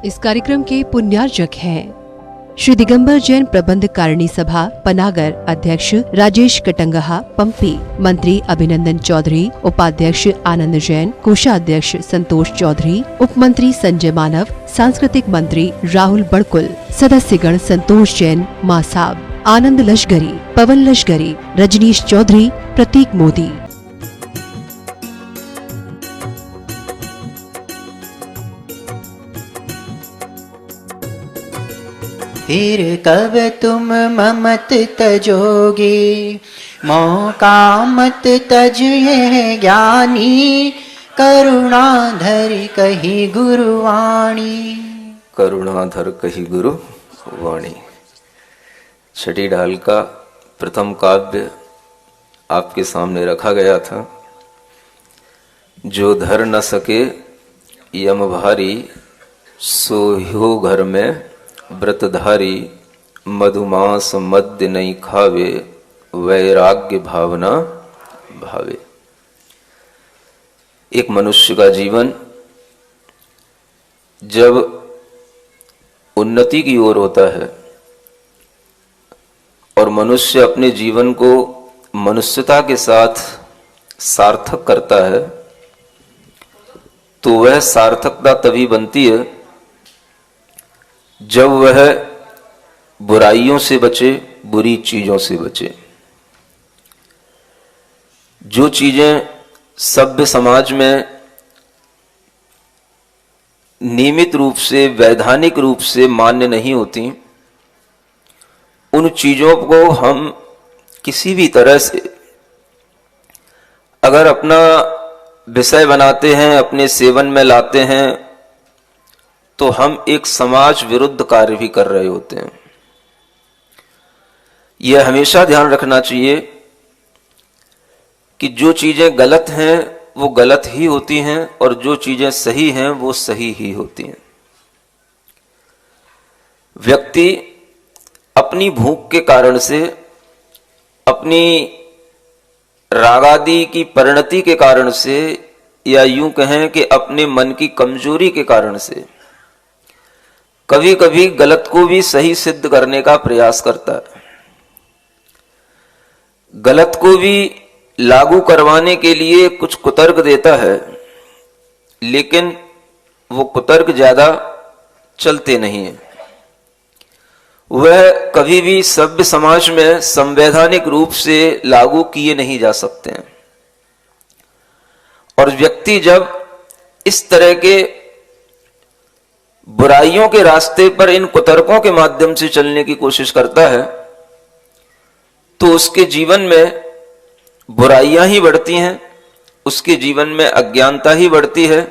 इस कार्यक्रम के पुण्यार्जक हैं श्री दिगंबर जैन प्रबंध कारिणी सभा पनागर अध्यक्ष राजेश कटंगहा पंपी, मंत्री अभिनंदन चौधरी, उपाध्यक्ष आनंद जैन, कोषाध्यक्ष संतोष चौधरी, उप मंत्री संजय मानव, सांस्कृतिक मंत्री राहुल बड़कुल, सदस्यगण संतोष जैन, मासाब, आनंद लश्करी, पवन लश्करी, रजनीश चौधरी, प्रतीक मोदी। फिर कब तुम ममत तजोगे, मौका मत तजिए ज्ञानी, करुणाधर कही गुरुवाणी। करुणाधर कही गुरु वाणी। छठी ढाल का प्रथम काव्य आपके सामने रखा गया था। जो धर न सके यम भारी, सोहो घर में व्रतधारी, मधुमास मद्य नहीं खावे, वैराग्य भावना भावे। एक मनुष्य का जीवन जब उन्नति की ओर होता है और मनुष्य अपने जीवन को मनुष्यता के साथ सार्थक करता है, तो वह सार्थकता तभी बनती है जब वह बुराइयों से बचे, बुरी चीजों से बचे। जो चीजें सभ्य समाज में नियमित रूप से, वैधानिक रूप से मान्य नहीं होती, उन चीजों को हम किसी भी तरह से अगर अपना विषय बनाते हैं, अपने सेवन में लाते हैं, तो हम एक समाज विरुद्ध कार्य भी कर रहे होते हैं। यह हमेशा ध्यान रखना चाहिए कि जो चीजें गलत हैं वो गलत ही होती हैं और जो चीजें सही हैं वो सही ही होती हैं। व्यक्ति अपनी भूख के कारण से, अपनी रागादि की परिणति के कारण से, या यूं कहें कि अपने मन की कमजोरी के कारण से कभी कभी गलत को भी सही सिद्ध करने का प्रयास करता है। गलत को भी लागू करवाने के लिए कुछ कुतर्क देता है, लेकिन वो कुतर्क ज्यादा चलते नहीं है। वह कभी भी सभ्य समाज में संवैधानिक रूप से लागू किए नहीं जा सकते हैं। और व्यक्ति जब इस तरह के बुराइयों के रास्ते पर इन कुतर्कों के माध्यम से चलने की कोशिश करता है, तो उसके जीवन में बुराइयां ही बढ़ती हैं, उसके जीवन में अज्ञानता ही बढ़ती है,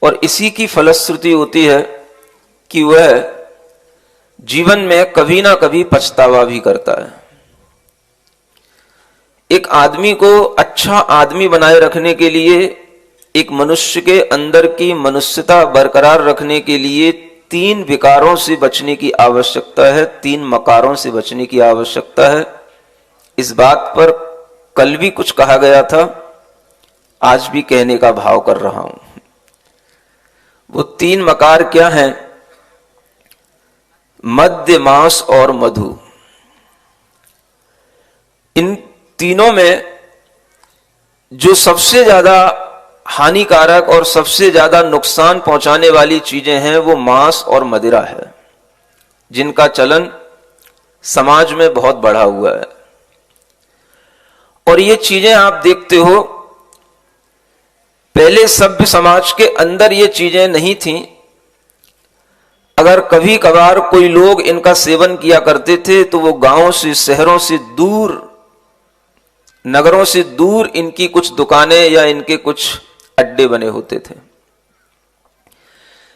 और इसी की फलश्रुति होती है कि वह जीवन में कभी ना कभी पछतावा भी करता है। एक आदमी को अच्छा आदमी बनाए रखने के लिए, एक मनुष्य के अंदर की मनुष्यता बरकरार रखने के लिए 3 विकारों से बचने की आवश्यकता है, 3 मकारों से बचने की आवश्यकता है। इस बात पर कल भी कुछ कहा गया था, आज भी कहने का भाव कर रहा हूं। वो 3 मकार क्या हैं? मद्य, मांस और मधु। इन तीनों में जो सबसे ज्यादा हानिकारक और सबसे ज्यादा नुकसान पहुंचाने वाली चीजें हैं वो मांस और मदिरा है, जिनका चलन समाज में बहुत बढ़ा हुआ है। और ये चीजें आप देखते हो, पहले सभ्य समाज के अंदर ये चीजें नहीं थीं। अगर कभी कभार कोई लोग इनका सेवन किया करते थे तो वो गांवों से, शहरों से दूर, नगरों से दूर इनकी कुछ दुकानें या इनके कुछ अड्डे बने होते थे।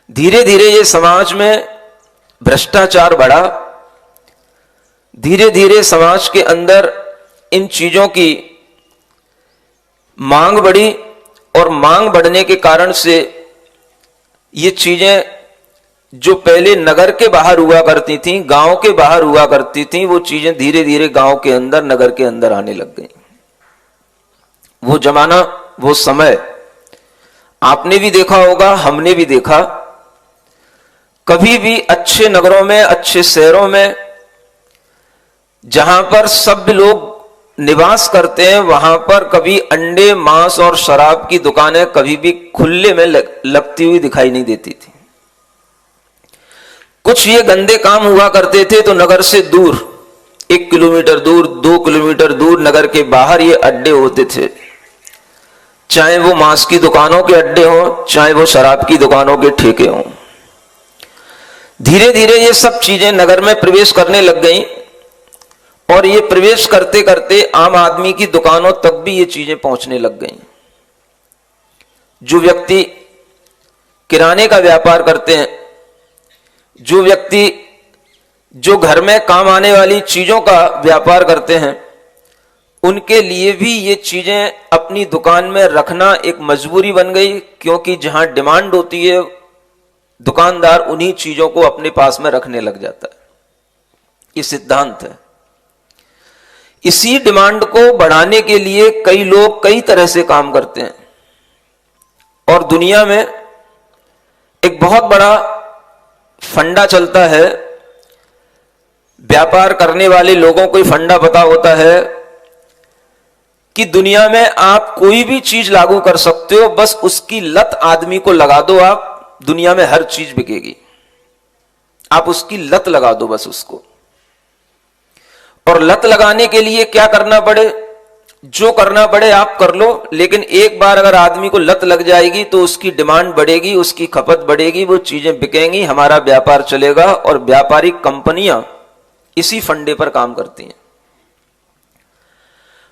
धीरे धीरे ये समाज में भ्रष्टाचार बढ़ा, धीरे धीरे समाज के अंदर इन चीजों की मांग बढ़ी, और मांग बढ़ने के कारण से ये चीजें जो पहले नगर के बाहर हुआ करती थीं, गांव के बाहर हुआ करती थीं, वो चीजें धीरे धीरे गांव के अंदर, नगर के अंदर आने लग गई। वो जमाना, वो समय आपने भी देखा होगा, हमने भी देखा कभी भी अच्छे नगरों में, अच्छे शहरों में, जहां पर सब लोग निवास करते हैं, वहां पर कभी अंडे, मांस और शराब की दुकानें कभी भी खुले में लगती हुई दिखाई नहीं देती थी। कुछ ये गंदे काम हुआ करते थे तो नगर से दूर, 1 किलोमीटर दूर, 2 किलोमीटर दूर नगर के बाहर ये अड्डे होते थे, चाहे वो मांस की दुकानों के अड्डे हों, चाहे वो शराब की दुकानों के ठेके हों। धीरे धीरे ये सब चीजें नगर में प्रवेश करने लग गई और ये प्रवेश करते करते आम आदमी की दुकानों तक भी ये चीजें पहुंचने लग गई। जो व्यक्ति किराने का व्यापार करते हैं, जो व्यक्ति जो घर में काम आने वाली चीजों का व्यापार करते हैं, उनके लिए भी ये चीजें अपनी दुकान में रखना एक मजबूरी बन गई, क्योंकि जहां डिमांड होती है दुकानदार उन्हीं चीजों को अपने पास में रखने लग जाता है। ये सिद्धांत है। इसी डिमांड को बढ़ाने के लिए कई लोग कई तरह से काम करते हैं और दुनिया में एक बहुत बड़ा फंडा चलता है। व्यापार करने वाले लोगों को फंडा पता होता है कि दुनिया में आप कोई भी चीज लागू कर सकते हो, बस उसकी लत आदमी को लगा दो, आप दुनिया में हर चीज बिकेगी। आप उसकी लत लगा दो बस उसको। और लत लगाने के लिए क्या करना पड़े, जो करना पड़े आप कर लो, लेकिन एक बार अगर आदमी को लत लग जाएगी तो उसकी डिमांड बढ़ेगी, उसकी खपत बढ़ेगी, वो चीजें बिकेंगी, हमारा व्यापार चलेगा। और व्यापारिक कंपनियां इसी फंडे पर काम करती हैं।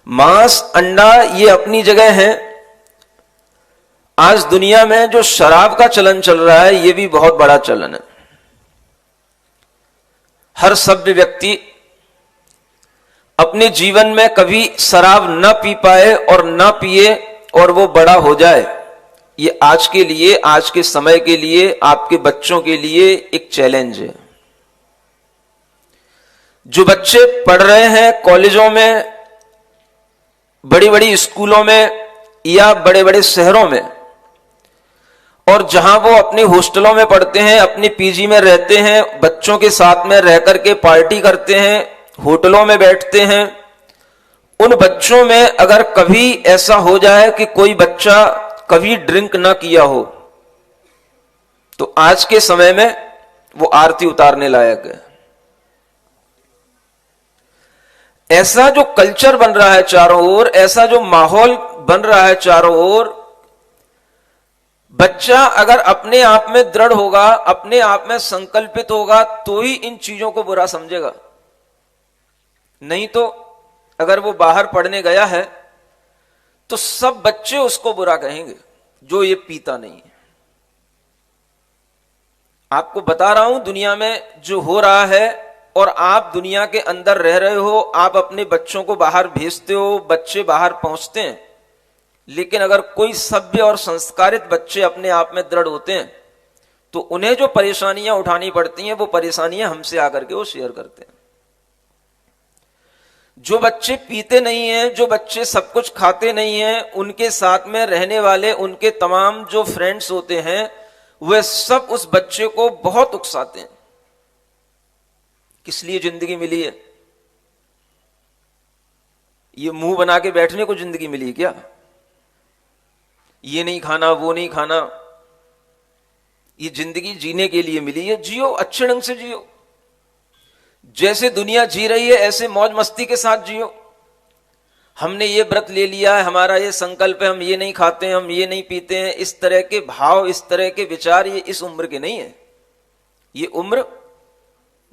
मांस, अंडा ये अपनी जगह है। आज दुनिया में जो शराब का चलन चल रहा है, ये भी बहुत बड़ा चलन है। हर सभ्य व्यक्ति अपने जीवन में कभी शराब न पी पाए और न पिए और वो बड़ा हो जाए, ये आज के लिए, आज के समय के लिए, आपके बच्चों के लिए एक चैलेंज है। जो बच्चे पढ़ रहे हैं कॉलेजों में, बड़ी बड़ी स्कूलों में या बड़े बड़े शहरों में, और जहां वो अपने हॉस्टलों में पढ़ते हैं, अपने पीजी में रहते हैं, बच्चों के साथ में रह करके पार्टी करते हैं, होटलों में बैठते हैं, उन बच्चों में अगर कभी ऐसा हो जाए कि कोई बच्चा कभी ड्रिंक ना किया हो, तो आज के समय में वो आरती उतारने लायक है। ऐसा जो कल्चर बन रहा है चारों ओर, ऐसा जो माहौल बन रहा है चारों ओर, बच्चा अगर अपने आप में दृढ़ होगा, अपने आप में संकल्पित होगा, तो ही इन चीजों को बुरा समझेगा। नहीं तो अगर वो बाहर पढ़ने गया है तो सब बच्चे उसको बुरा कहेंगे जो ये पीता नहीं है। आपको बता रहा हूं दुनिया में जो हो रहा है, और आप दुनिया के अंदर रह रहे हो, आप अपने बच्चों को बाहर भेजते हो, बच्चे बाहर पहुंचते हैं, लेकिन अगर कोई सभ्य और संस्कारित बच्चे अपने आप में दृढ़ होते हैं तो उन्हें जो परेशानियां उठानी पड़ती हैं वो परेशानियां हमसे आकर के वो शेयर करते हैं। जो बच्चे पीते नहीं हैं, जो बच्चे सब कुछ खाते नहीं हैं, उनके साथ में रहने वाले उनके तमाम जो फ्रेंड्स होते हैं, वे सब उस बच्चे को बहुत उकसाते हैं। किस लिए जिंदगी मिली है? ये मुंह बना के बैठने को जिंदगी मिली है क्या? ये नहीं खाना, वो नहीं खाना, ये जिंदगी जीने के लिए मिली है। जियो, अच्छे ढंग से जियो, जैसे दुनिया जी रही है ऐसे मौज मस्ती के साथ जियो। हमने ये व्रत ले लिया है, हमारा ये संकल्प है, हम ये नहीं खाते हैं, हम ये नहीं पीते हैं, इस तरह के भाव, इस तरह के विचार ये इस उम्र के नहीं है। ये उम्र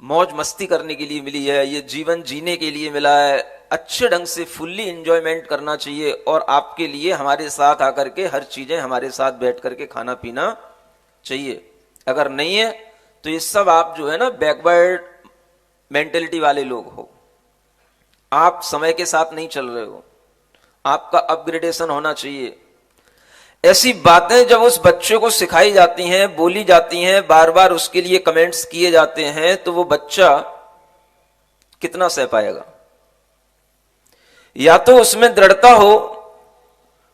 मौज मस्ती करने के लिए मिली है, ये जीवन जीने के लिए मिला है। अच्छे ढंग से फुल्ली एंजॉयमेंट करना चाहिए, और आपके लिए हमारे साथ आकर के हर चीजें हमारे साथ बैठ करके खाना पीना चाहिए। अगर नहीं है तो ये सब आप जो है ना बैकवर्ड मेंटेलिटी वाले लोग हो, आप समय के साथ नहीं चल रहे हो, आपका अपग्रेडेशन होना चाहिए। ऐसी बातें जब उस बच्चे को सिखाई जाती हैं, बोली जाती हैं, बार बार उसके लिए कमेंट्स किए जाते हैं, तो वो बच्चा कितना सह पाएगा? या तो उसमें दृढ़ता हो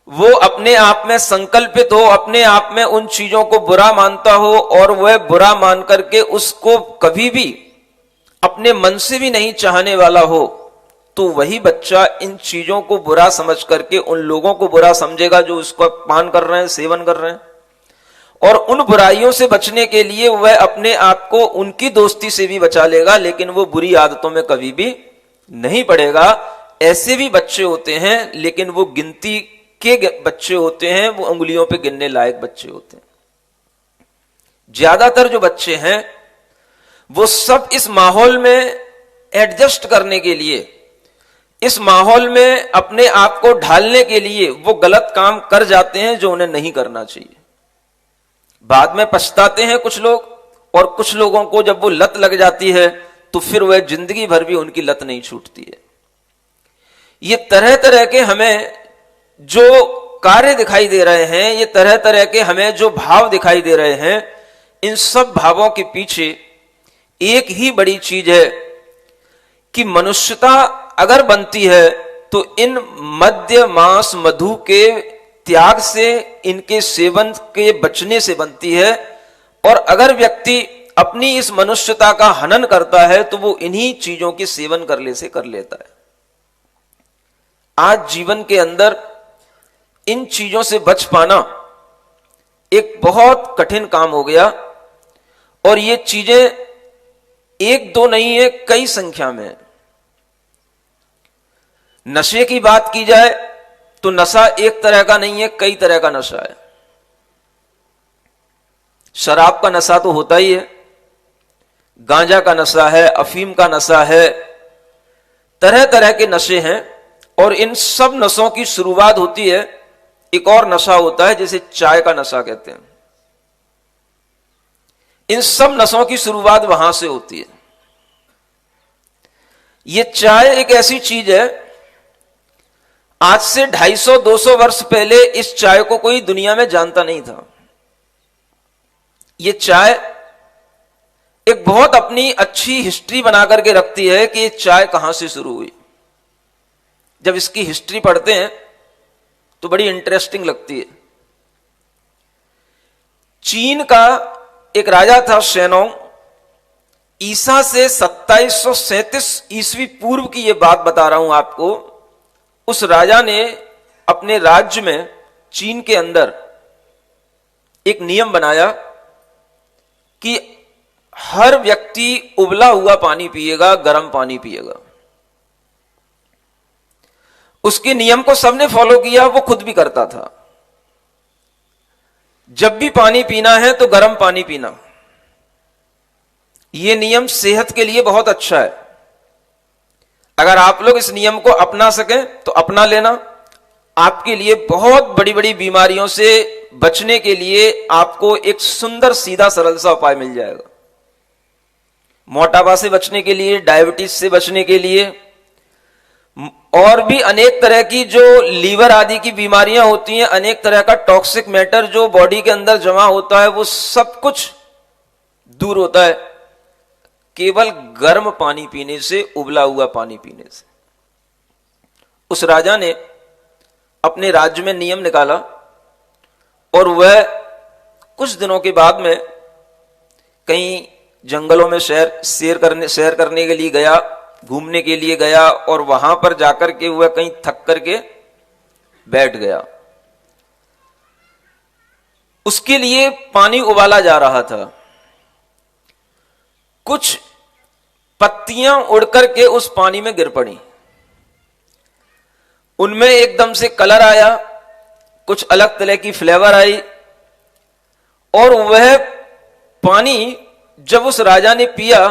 वो अपने आप में संकल्पित हो, अपने आप में उन चीजों को बुरा मानता हो और वह बुरा मान करके उसको कभी भी अपने मन से भी नहीं चाहने वाला हो, तो वही बच्चा इन चीजों को बुरा समझ करके उन लोगों को बुरा समझेगा जो उसका पान कर रहे हैं, सेवन कर रहे हैं, और उन बुराइयों से बचने के लिए वह अपने आप को उनकी दोस्ती से भी बचा लेगा, लेकिन वो बुरी आदतों में कभी भी नहीं पड़ेगा। ऐसे भी बच्चे होते हैं, लेकिन वो गिनती के बच्चे होते हैं, वो उंगलियों पे गिनने लायक बच्चे होते हैं। ज्यादातर जो बच्चे हैं वो सब इस माहौल में एडजस्ट करने के लिए, इस माहौल में अपने आप को ढालने के लिए वो गलत काम कर जाते हैं जो उन्हें नहीं करना चाहिए। बाद में पछताते हैं कुछ लोग, और कुछ लोगों को जब वो लत लग जाती है तो फिर वह जिंदगी भर भी उनकी लत नहीं छूटती है। ये तरह तरह के हमें जो कार्य दिखाई दे रहे हैं, ये तरह तरह के हमें जो भाव दिखाई दे रहे हैं, इन सब भावों के पीछे एक ही बड़ी चीज है कि मनुष्यता अगर बनती है तो इन मद्य मांस मधु के त्याग से, इनके सेवन के बचने से बनती है। और अगर व्यक्ति अपनी इस मनुष्यता का हनन करता है तो वो इन्हीं चीजों के सेवन करने से कर लेता है। आज जीवन के अंदर इन चीजों से बच पाना एक बहुत कठिन काम हो गया, और ये चीजें एक दो नहीं है, कई संख्या में है। नशे की बात की जाए तो नशा एक तरह का नहीं है, कई तरह का नशा है। शराब का नशा तो होता ही है, गांजा का नशा है, अफीम का नशा है, तरह तरह के नशे हैं। और इन सब नशों की शुरुआत होती है, एक और नशा होता है जिसे चाय का नशा कहते हैं। इन सब नशों की शुरुआत वहां से होती है। ये चाय एक ऐसी चीज है, आज से 250-200 वर्ष पहले इस चाय को कोई दुनिया में जानता नहीं था। ये चाय एक बहुत अपनी अच्छी हिस्ट्री बना करके रखती है कि ये चाय कहां से शुरू हुई। जब इसकी हिस्ट्री पढ़ते हैं तो बड़ी इंटरेस्टिंग लगती है। चीन का एक राजा था शेनोंग, ईसा से 2737 ईस्वी पूर्व की यह बात बता रहा हूं आपको। उस राजा ने अपने राज्य में, चीन के अंदर, एक नियम बनाया कि हर व्यक्ति उबला हुआ पानी पिएगा, गर्म पानी पिएगा। उसके नियम को सबने फॉलो किया, वो खुद भी करता था। जब भी पानी पीना है तो गर्म पानी पीना। यह नियम सेहत के लिए बहुत अच्छा है। अगर आप लोग इस नियम को अपना सकें तो अपना लेना। आपके लिए बहुत बड़ी बड़ी बीमारियों से बचने के लिए आपको एक सुंदर सीधा सरल सा उपाय मिल जाएगा। मोटापा से बचने के लिए, डायबिटीज से बचने के लिए, और भी अनेक तरह की जो लीवर आदि की बीमारियां होती हैं, अनेक तरह का टॉक्सिक मैटर जो बॉडी के अंदर जमा होता है, वो सब कुछ दूर होता है केवल गर्म पानी पीने से, उबला हुआ पानी पीने से। उस राजा ने अपने राज्य में नियम निकाला, और वह कुछ दिनों के बाद में कहीं जंगलों में सैर करने के लिए गया, घूमने के लिए गया, और वहां पर जाकर के वह कहीं थक करके बैठ गया। उसके लिए पानी उबाला जा रहा था। कुछ पत्तियां उड़कर के उस पानी में गिर पड़ी। उनमें एकदम से कलर आया, कुछ अलग तरह की फ्लेवर आई, और वह पानी जब उस राजा ने पिया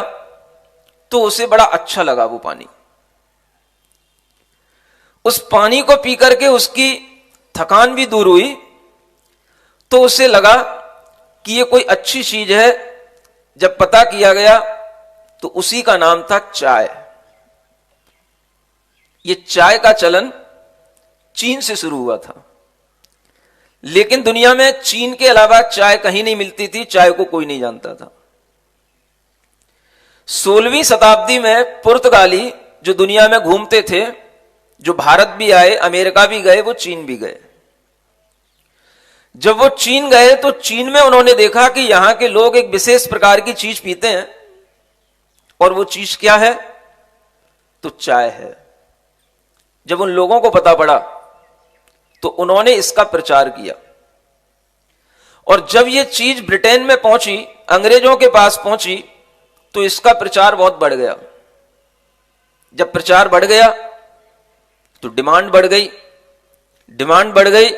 तो उसे बड़ा अच्छा लगा। वो पानी, उस पानी को पी करके उसकी थकान भी दूर हुई, तो उसे लगा कि ये कोई अच्छी चीज है। जब पता किया गया तो उसी का नाम था चाय। ये चाय का चलन चीन से शुरू हुआ था, लेकिन दुनिया में चीन के अलावा चाय कहीं नहीं मिलती थी, चाय को कोई नहीं जानता था। 16वीं शताब्दी में पुर्तगाली जो दुनिया में घूमते थे, जो भारत भी आए, अमेरिका भी गए, वो चीन भी गए। जब वो चीन गए तो चीन में उन्होंने देखा कि यहां के लोग एक विशेष प्रकार की चीज पीते हैं, और वो चीज क्या है? तो चाय है। जब उन लोगों को पता पड़ा तो उन्होंने इसका प्रचार किया, और जब ये चीज ब्रिटेन में पहुंची, अंग्रेजों के पास पहुंची, तो इसका प्रचार बहुत बढ़ गया। जब प्रचार बढ़ गया तो डिमांड बढ़ गई। डिमांड बढ़ गई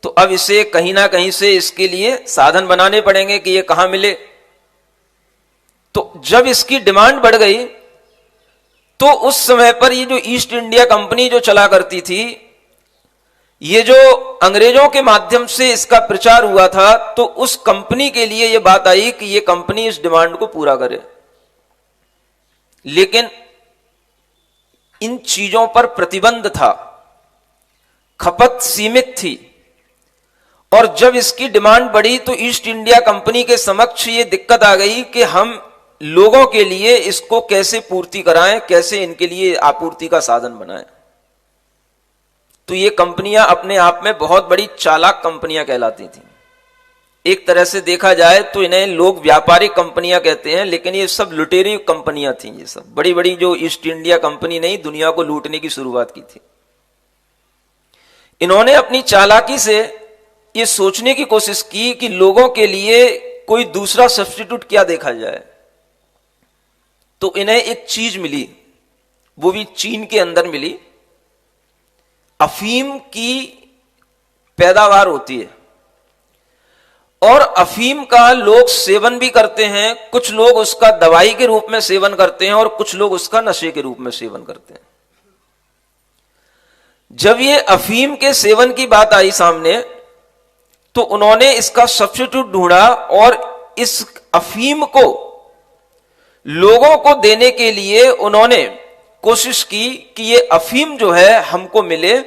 तो अब इसे कहीं ना कहीं से इसके लिए साधन बनाने पड़ेंगे कि ये कहां मिले। तो जब इसकी डिमांड बढ़ गई तो उस समय पर ये जो ईस्ट इंडिया कंपनी जो चला करती थी, ये जो अंग्रेजों के माध्यम से इसका प्रचार हुआ था, तो उस कंपनी के लिए ये बात आई कि ये कंपनी इस डिमांड को पूरा करे। लेकिन इन चीजों पर प्रतिबंध था, खपत सीमित थी, और जब इसकी डिमांड बढ़ी तो ईस्ट इंडिया कंपनी के समक्ष ये दिक्कत आ गई कि हम लोगों के लिए इसको कैसे पूर्ति कराएं, कैसे इनके लिए आपूर्ति का साधन बनाएं। तो ये कंपनियां अपने आप में बहुत बड़ी चालाक कंपनियां कहलाती थी। एक तरह से देखा जाए तो इन्हें लोग व्यापारिक कंपनियां कहते हैं, लेकिन ये सब लुटेरी कंपनियां थी। ये सब बड़ी बड़ी जो ईस्ट इंडिया कंपनी ने दुनिया को लूटने की शुरुआत की थी। इन्होंने अपनी चालाकी से ये सोचने की कोशिश की कि लोगों के लिए कोई दूसरा सब्स्टिट्यूट क्या देखा जाए। तो इन्हें एक चीज मिली, वो भी चीन के अंदर मिली। अफीम की पैदावार होती है, और अफीम का लोग सेवन भी करते हैं। कुछ लोग उसका दवाई के रूप में सेवन करते हैं, और कुछ लोग उसका नशे के रूप में सेवन करते हैं। जब ये अफीम के सेवन की बात आई सामने, तो उन्होंने इसका सब्स्टिट्यूट ढूंढा, और इस अफीम को लोगों को देने के लिए उन्होंने कोशिश की कि ये अफीम जो है हमको मिले,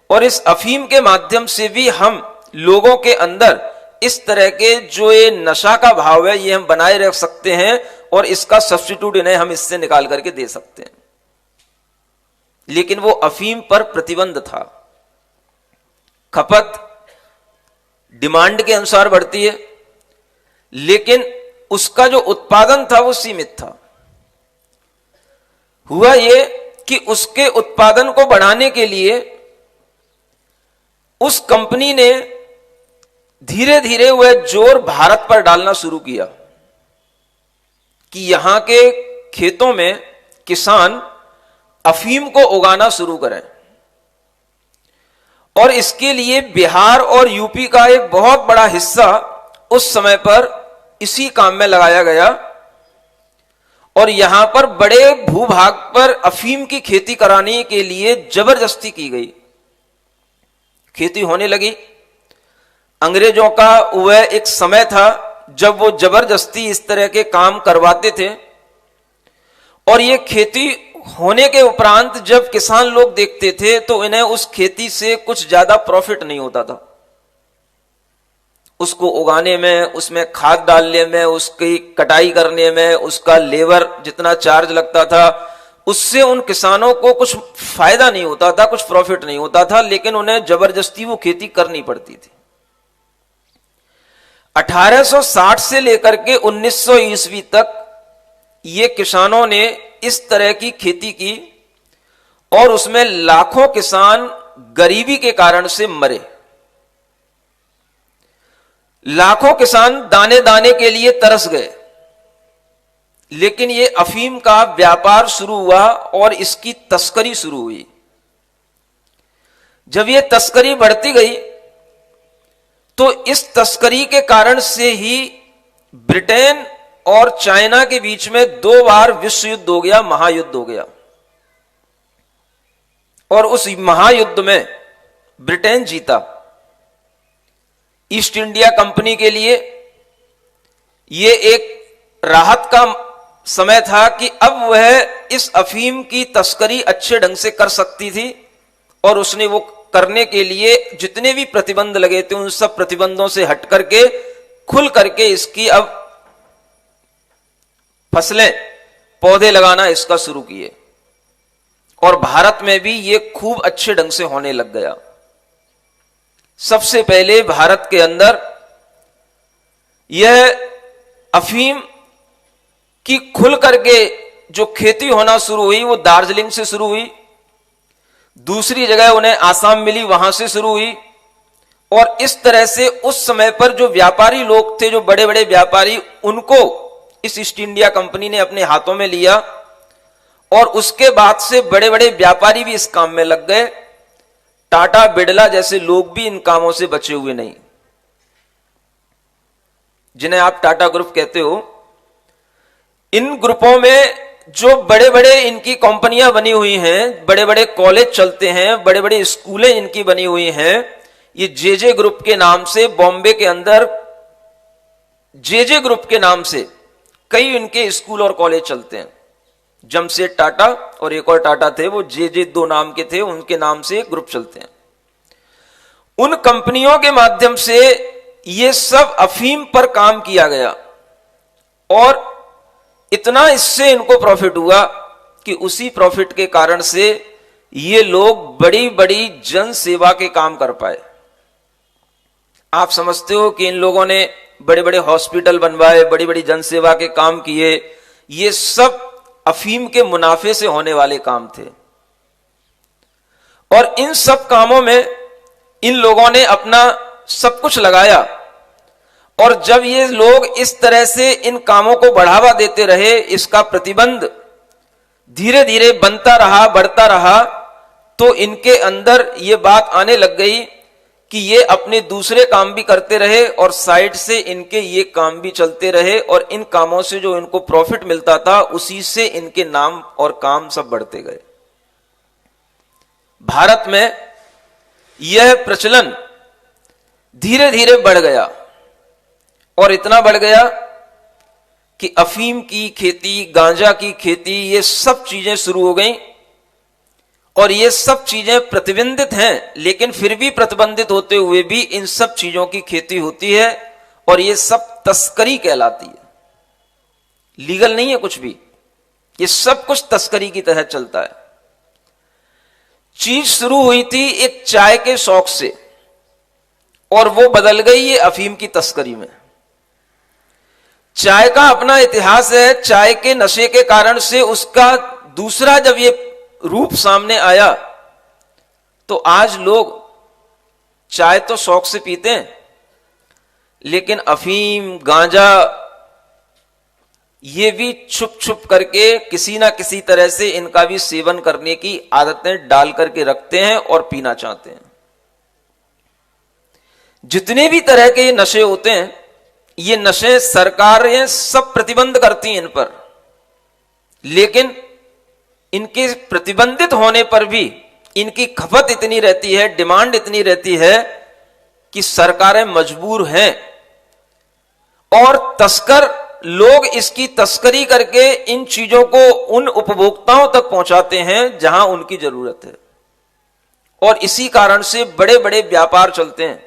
और इस अफीम के माध्यम से भी हम लोगों के अंदर इस तरह के जो ये नशा का भाव है ये हम बनाए रख सकते हैं, और इसका सब्स्टिट्यूट इन्हें हम इससे निकाल करके दे सकते हैं। लेकिन वो अफीम पर प्रतिबंध था। खपत डिमांड के अनुसार बढ़ती है, लेकिन उसका जो उत्पादन था वो सीमित था। हुआ ये कि उसके उत्पादन को बढ़ाने के लिए उस कंपनी ने धीरे धीरे वह जोर भारत पर डालना शुरू किया कि यहां के खेतों में किसान अफीम को उगाना शुरू करें, और इसके लिए बिहार और यूपी का एक बहुत बड़ा हिस्सा उस समय पर इसी काम में लगाया गया, और यहां पर बड़े भूभाग पर अफीम की खेती कराने के लिए जबरदस्ती की गई। खेती होने लगी। अंग्रेजों का वह एक समय था जब वो जबरदस्ती इस तरह के काम करवाते थे, और ये खेती होने के उपरांत जब किसान लोग देखते थे तो इन्हें उस खेती से कुछ ज्यादा प्रॉफिट नहीं होता था। उसको उगाने में, उसमें खाद डालने में, उसकी कटाई करने में, उसका लेबर जितना चार्ज लगता था, उससे उन किसानों को कुछ फायदा नहीं होता था, कुछ प्रॉफिट नहीं होता था, लेकिन उन्हें जबरदस्ती वो खेती करनी पड़ती थी। 1860 से लेकर के 1900 ईस्वी तक ये किसानों ने इस तरह की खेती की, और उसमें लाखों किसान गरीबी के कारण से मरे। लाखों किसान दाने दाने के लिए तरस गए। लेकिन ये अफीम का व्यापार शुरू हुआ और इसकी तस्करी शुरू हुई। जब ये तस्करी बढ़ती गई तो इस तस्करी के कारण से ही ब्रिटेन और चाइना के बीच में 2 बार विश्व युद्ध हो गया, महायुद्ध हो गया। और उस महायुद्ध में ब्रिटेन जीता। ईस्ट इंडिया कंपनी के लिए यह एक राहत का समय था कि अब वह इस अफीम की तस्करी अच्छे ढंग से कर सकती थी, और उसने वो करने के लिए जितने भी प्रतिबंध लगे थे उन सब प्रतिबंधों से हट करके खुल करके इसकी अब फसलें, पौधे लगाना इसका शुरू किए, और भारत में भी ये खूब अच्छे ढंग से होने लग गया। सबसे पहले भारत के अंदर यह अफीम की खुल करके जो खेती होना शुरू हुई वो दार्जिलिंग से शुरू हुई, दूसरी जगह उन्हें आसाम मिली, वहां से शुरू हुई। और इस तरह से उस समय पर जो व्यापारी लोग थे, जो बड़े बड़े व्यापारी, उनको इस ईस्ट इंडिया कंपनी ने अपने हाथों में लिया और उसके बाद से बड़े बड़े व्यापारी भी इस काम में लग गए। टाटा बिड़ला जैसे लोग भी इन कामों से बचे हुए नहीं, जिन्हें आप टाटा ग्रुप कहते हो। इन ग्रुपों में जो बड़े बड़े इनकी कंपनियां बनी हुई हैं, बड़े बड़े कॉलेज चलते हैं, बड़े बड़े स्कूलें इनकी बनी हुई हैं, ये जेजे ग्रुप के नाम से बॉम्बे के अंदर जेजे ग्रुप के नाम से कई इनके स्कूल और कॉलेज चलते हैं। जमशेद टाटा और एक और टाटा थे, वो जेजे दो नाम के थे, उनके नाम से ग्रुप चलते हैं। उन कंपनियों के माध्यम से ये सब अफीम पर काम किया गया और इतना इससे इनको प्रॉफिट हुआ कि उसी प्रॉफिट के कारण से ये लोग बड़ी बड़ी जन सेवा के काम कर पाए। आप समझते हो कि इन लोगों ने बड़े बड़े हॉस्पिटल बनवाए, बड़ी बड़ी जन सेवा के काम किए, ये सब अफीम के मुनाफे से होने वाले काम थे। और इन सब कामों में इन लोगों ने अपना सब कुछ लगाया और जब ये लोग इस तरह से इन कामों को बढ़ावा देते रहे, इसका प्रतिबंध धीरे धीरे बनता रहा, बढ़ता रहा, तो इनके अंदर ये बात आने लग गई कि ये अपने दूसरे काम भी करते रहे और साइड से इनके ये काम भी चलते रहे और इन कामों से जो इनको प्रॉफिट मिलता था उसी से इनके नाम और काम सब बढ़ते गए। भारत में यह प्रचलन धीरे धीरे बढ़ गया और इतना बढ़ गया कि अफीम की खेती, गांजा की खेती, ये सब चीजें शुरू हो गई और ये सब चीजें प्रतिबंधित हैं, लेकिन फिर भी प्रतिबंधित होते हुए भी इन सब चीजों की खेती होती है और ये सब तस्करी कहलाती है। लीगल नहीं है कुछ भी, ये सब कुछ तस्करी की तरह चलता है। चीज शुरू हुई थी एक चाय के शौक से और वो बदल गई ये अफीम की तस्करी में। चाय का अपना इतिहास है, चाय के नशे के कारण से उसका दूसरा जब ये रूप सामने आया तो आज लोग चाय तो शौक से पीते हैं, लेकिन अफीम, गांजा ये भी छुप छुप करके किसी ना किसी तरह से इनका भी सेवन करने की आदतें डाल करके रखते हैं और पीना चाहते हैं। जितने भी तरह के ये नशे होते हैं, ये नशे सरकारें सब प्रतिबंध करती हैं इन पर, लेकिन इनके प्रतिबंधित होने पर भी इनकी खपत इतनी रहती है, डिमांड इतनी रहती है कि सरकारें मजबूर हैं और तस्कर लोग इसकी तस्करी करके इन चीजों को उन उपभोक्ताओं तक पहुंचाते हैं जहां उनकी जरूरत है और इसी कारण से बड़े बड़े व्यापार चलते हैं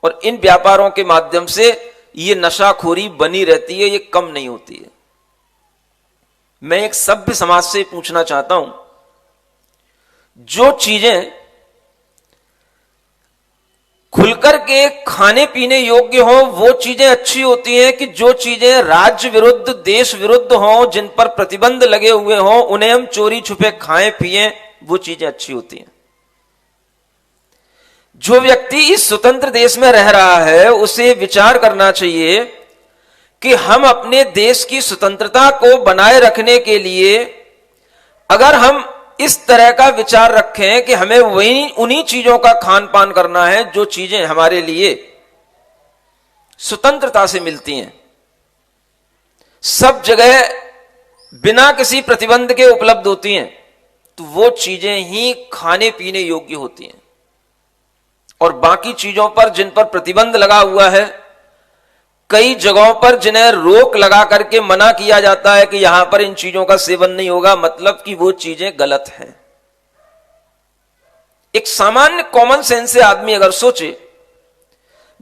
और इन व्यापारों के माध्यम से ये नशाखोरी बनी रहती है, ये कम नहीं होती है। मैं एक सभ्य समाज से पूछना चाहता हूं, जो चीजें खुलकर के खाने पीने योग्य हो वो चीजें अच्छी होती हैं कि जो चीजें राज्य विरुद्ध, देश विरुद्ध हो, जिन पर प्रतिबंध लगे हुए हो, उन्हें हम चोरी छुपे खाएं पिएं, वो चीजें अच्छी होती हैं। जो व्यक्ति इस स्वतंत्र देश में रह रहा है उसे विचार करना चाहिए कि हम अपने देश की स्वतंत्रता को बनाए रखने के लिए अगर हम इस तरह का विचार रखें कि हमें वही उन्हीं चीजों का खान पान करना है जो चीजें हमारे लिए स्वतंत्रता से मिलती हैं, सब जगह बिना किसी प्रतिबंध के उपलब्ध होती हैं, तो वो चीजें ही खाने पीने योग्य होती हैं। और बाकी चीजों पर जिन पर प्रतिबंध लगा हुआ है, कई जगहों पर जिन्हें रोक लगा करके मना किया जाता है कि यहां पर इन चीजों का सेवन नहीं होगा, मतलब कि वो चीजें गलत हैं। एक सामान्य कॉमन सेंस से आदमी अगर सोचे,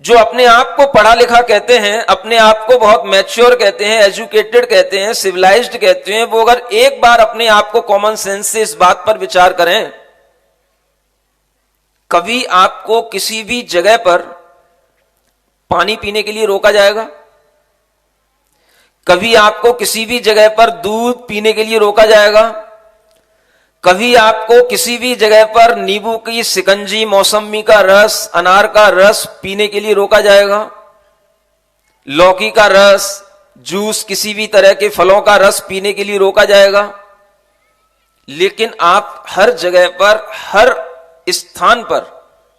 जो अपने आप को पढ़ा लिखा कहते हैं, अपने आप को बहुत मैच्योर कहते हैं, एजुकेटेड कहते हैं, सिविलाइज्ड कहते हैं, वो अगर एक बार अपने आप को कॉमन सेंस से इस बात पर विचार करें, कभी आपको किसी भी जगह पर पानी पीने के लिए रोका जाएगा? कभी आपको किसी भी जगह पर दूध पीने के लिए रोका जाएगा? कभी आपको किसी भी जगह पर नींबू की शिकंजी, मौसमी का रस, अनार का रस पीने के लिए रोका जाएगा? लौकी का रस, जूस, किसी भी तरह के फलों का रस पीने के लिए रोका जाएगा? लेकिन आप हर जगह पर, हर स्थान पर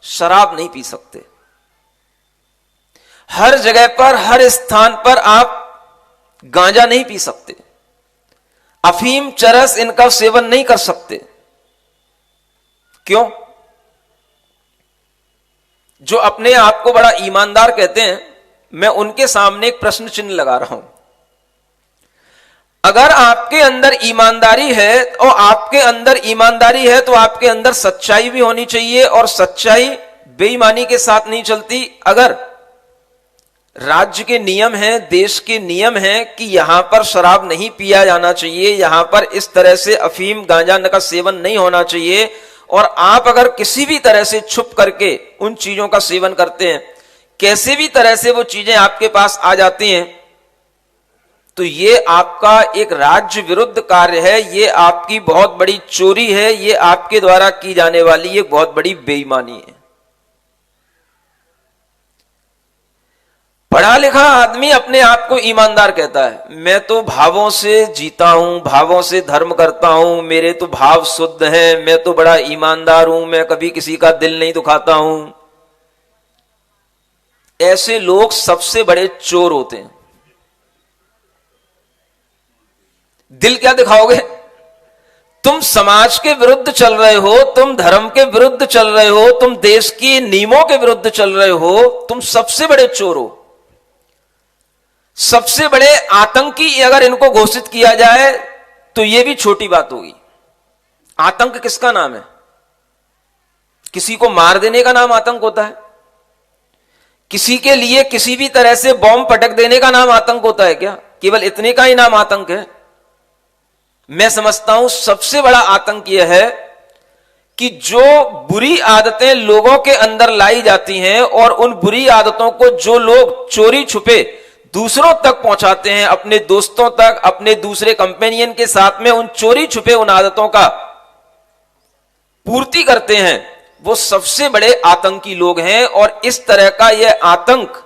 शराब नहीं पी सकते। हर जगह पर, हर स्थान पर आप गांजा नहीं पी सकते, अफीम, चरस, इनका सेवन नहीं कर सकते। क्यों? जो अपने आप को बड़ा ईमानदार कहते हैं, मैं उनके सामने एक प्रश्न चिन्ह लगा रहा हूं। अगर आपके अंदर ईमानदारी है और आपके अंदर ईमानदारी है तो आपके अंदर सच्चाई भी होनी चाहिए, और सच्चाई बेईमानी के साथ नहीं चलती। अगर राज्य के नियम हैं, देश के नियम हैं कि यहां पर शराब नहीं पिया जाना चाहिए, यहां पर इस तरह से अफीम, गांजा का सेवन नहीं होना चाहिए, और आप अगर किसी भी तरह से छुप करके उन चीजों का सेवन करते हैं, कैसे भी तरह से वो चीजें आपके पास आ जाती हैं, तो ये आपका एक राज्य विरुद्ध कार्य है, ये आपकी बहुत बड़ी चोरी है, ये आपके द्वारा की जाने वाली एक बहुत बड़ी बेईमानी है। पढ़ा लिखा आदमी अपने आप को ईमानदार कहता है, मैं तो भावों से जीता हूं, भावों से धर्म करता हूं, मेरे तो भाव शुद्ध हैं, मैं तो बड़ा ईमानदार हूं, मैं कभी किसी का दिल नहीं दुखाता हूं। ऐसे लोग सबसे बड़े चोर होते हैं। दिल क्या दिखाओगे? तुम समाज के विरुद्ध चल रहे हो, तुम धर्म के विरुद्ध चल रहे हो, तुम देश के नियमों के विरुद्ध चल रहे हो, तुम सबसे बड़े चोर हो। सबसे बड़े आतंकी अगर इनको घोषित किया जाए तो यह भी छोटी बात होगी। आतंक किसका नाम है? किसी को मार देने का नाम आतंक होता है? किसी के लिए किसी भी तरह से बॉम्ब पटक देने का नाम आतंक होता है क्या? केवल इतने का ही नाम आतंक है? मैं समझता हूं सबसे बड़ा आतंक यह है कि जो बुरी आदतें लोगों के अंदर लाई जाती हैं और उन बुरी आदतों को जो लोग चोरी छुपे दूसरों तक पहुंचाते हैं, अपने दोस्तों तक, अपने दूसरे कंपेनियन के साथ में उन चोरी छुपे उन आदतों का पूर्ति करते हैं, वो सबसे बड़े आतंकी लोग हैं। और इस तरह का यह आतंक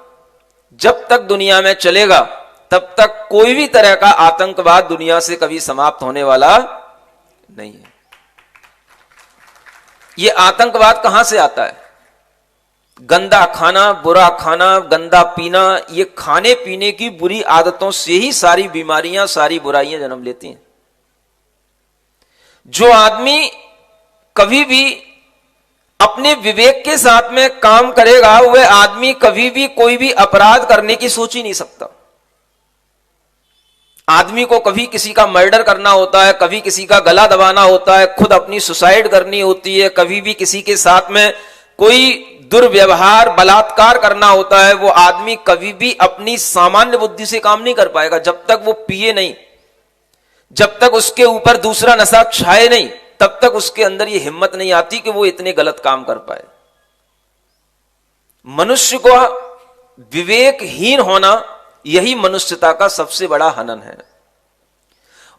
जब तक दुनिया में चलेगा तब तक कोई भी तरह का आतंकवाद दुनिया से कभी समाप्त होने वाला नहीं है। यह आतंकवाद कहां से आता है? गंदा खाना, बुरा खाना, गंदा पीना, ये खाने पीने की बुरी आदतों से ही सारी बीमारियां, सारी बुराइयां जन्म लेती हैं। जो आदमी कभी भी अपने विवेक के साथ में काम करेगा, वह आदमी कभी भी कोई भी अपराध करने की सोच ही नहीं सकता। आदमी को कभी किसी का मर्डर करना होता है, कभी किसी का गला दबाना होता है, खुद अपनी सुसाइड करनी होती है, कभी भी किसी के साथ में कोई दुर्व्यवहार, बलात्कार करना होता है। वो आदमी कभी भी अपनी सामान्य बुद्धि से काम नहीं कर पाएगा जब तक वो पिए नहीं, जब तक उसके ऊपर दूसरा नशा छाए नहीं, तब तक उसके अंदर ये हिम्मत नहीं आती कि वो इतने गलत काम कर पाए। मनुष्य को विवेकहीन होना यही मनुष्यता का सबसे बड़ा हनन है।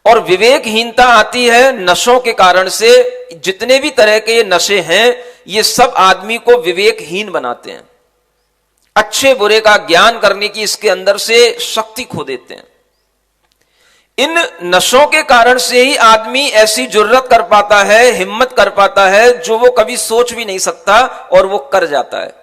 और विवेकहीनता आती है नशों के कारण से। जितने भी तरह के ये नशे हैं, ये सब आदमी को विवेकहीन बनाते हैं, अच्छे बुरे का ज्ञान करने की इसके अंदर से शक्ति खो देते हैं। इन नशों के कारण से ही आदमी ऐसी जुर्रत कर पाता है, हिम्मत कर पाता है, जो वो कभी सोच भी नहीं सकता और वो कर जाता है।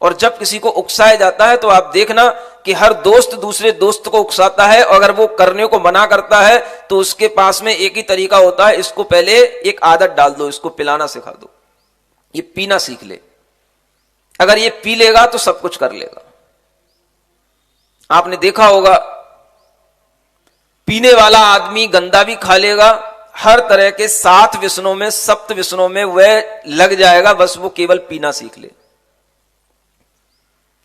और जब किसी को उकसाया जाता है तो आप देखना कि हर दोस्त दूसरे दोस्त को उकसाता है, और अगर वो करने को मना करता है तो उसके पास में एक ही तरीका होता है, इसको पहले एक आदत डाल दो, इसको पिलाना सिखा दो, ये पीना सीख ले। अगर ये पी लेगा तो सब कुछ कर लेगा। आपने देखा होगा, पीने वाला आदमी गंदा भी खा लेगा, हर तरह के 7 व्यसनों में, सप्त व्यसनों में वह लग जाएगा, बस वो केवल पीना सीख ले।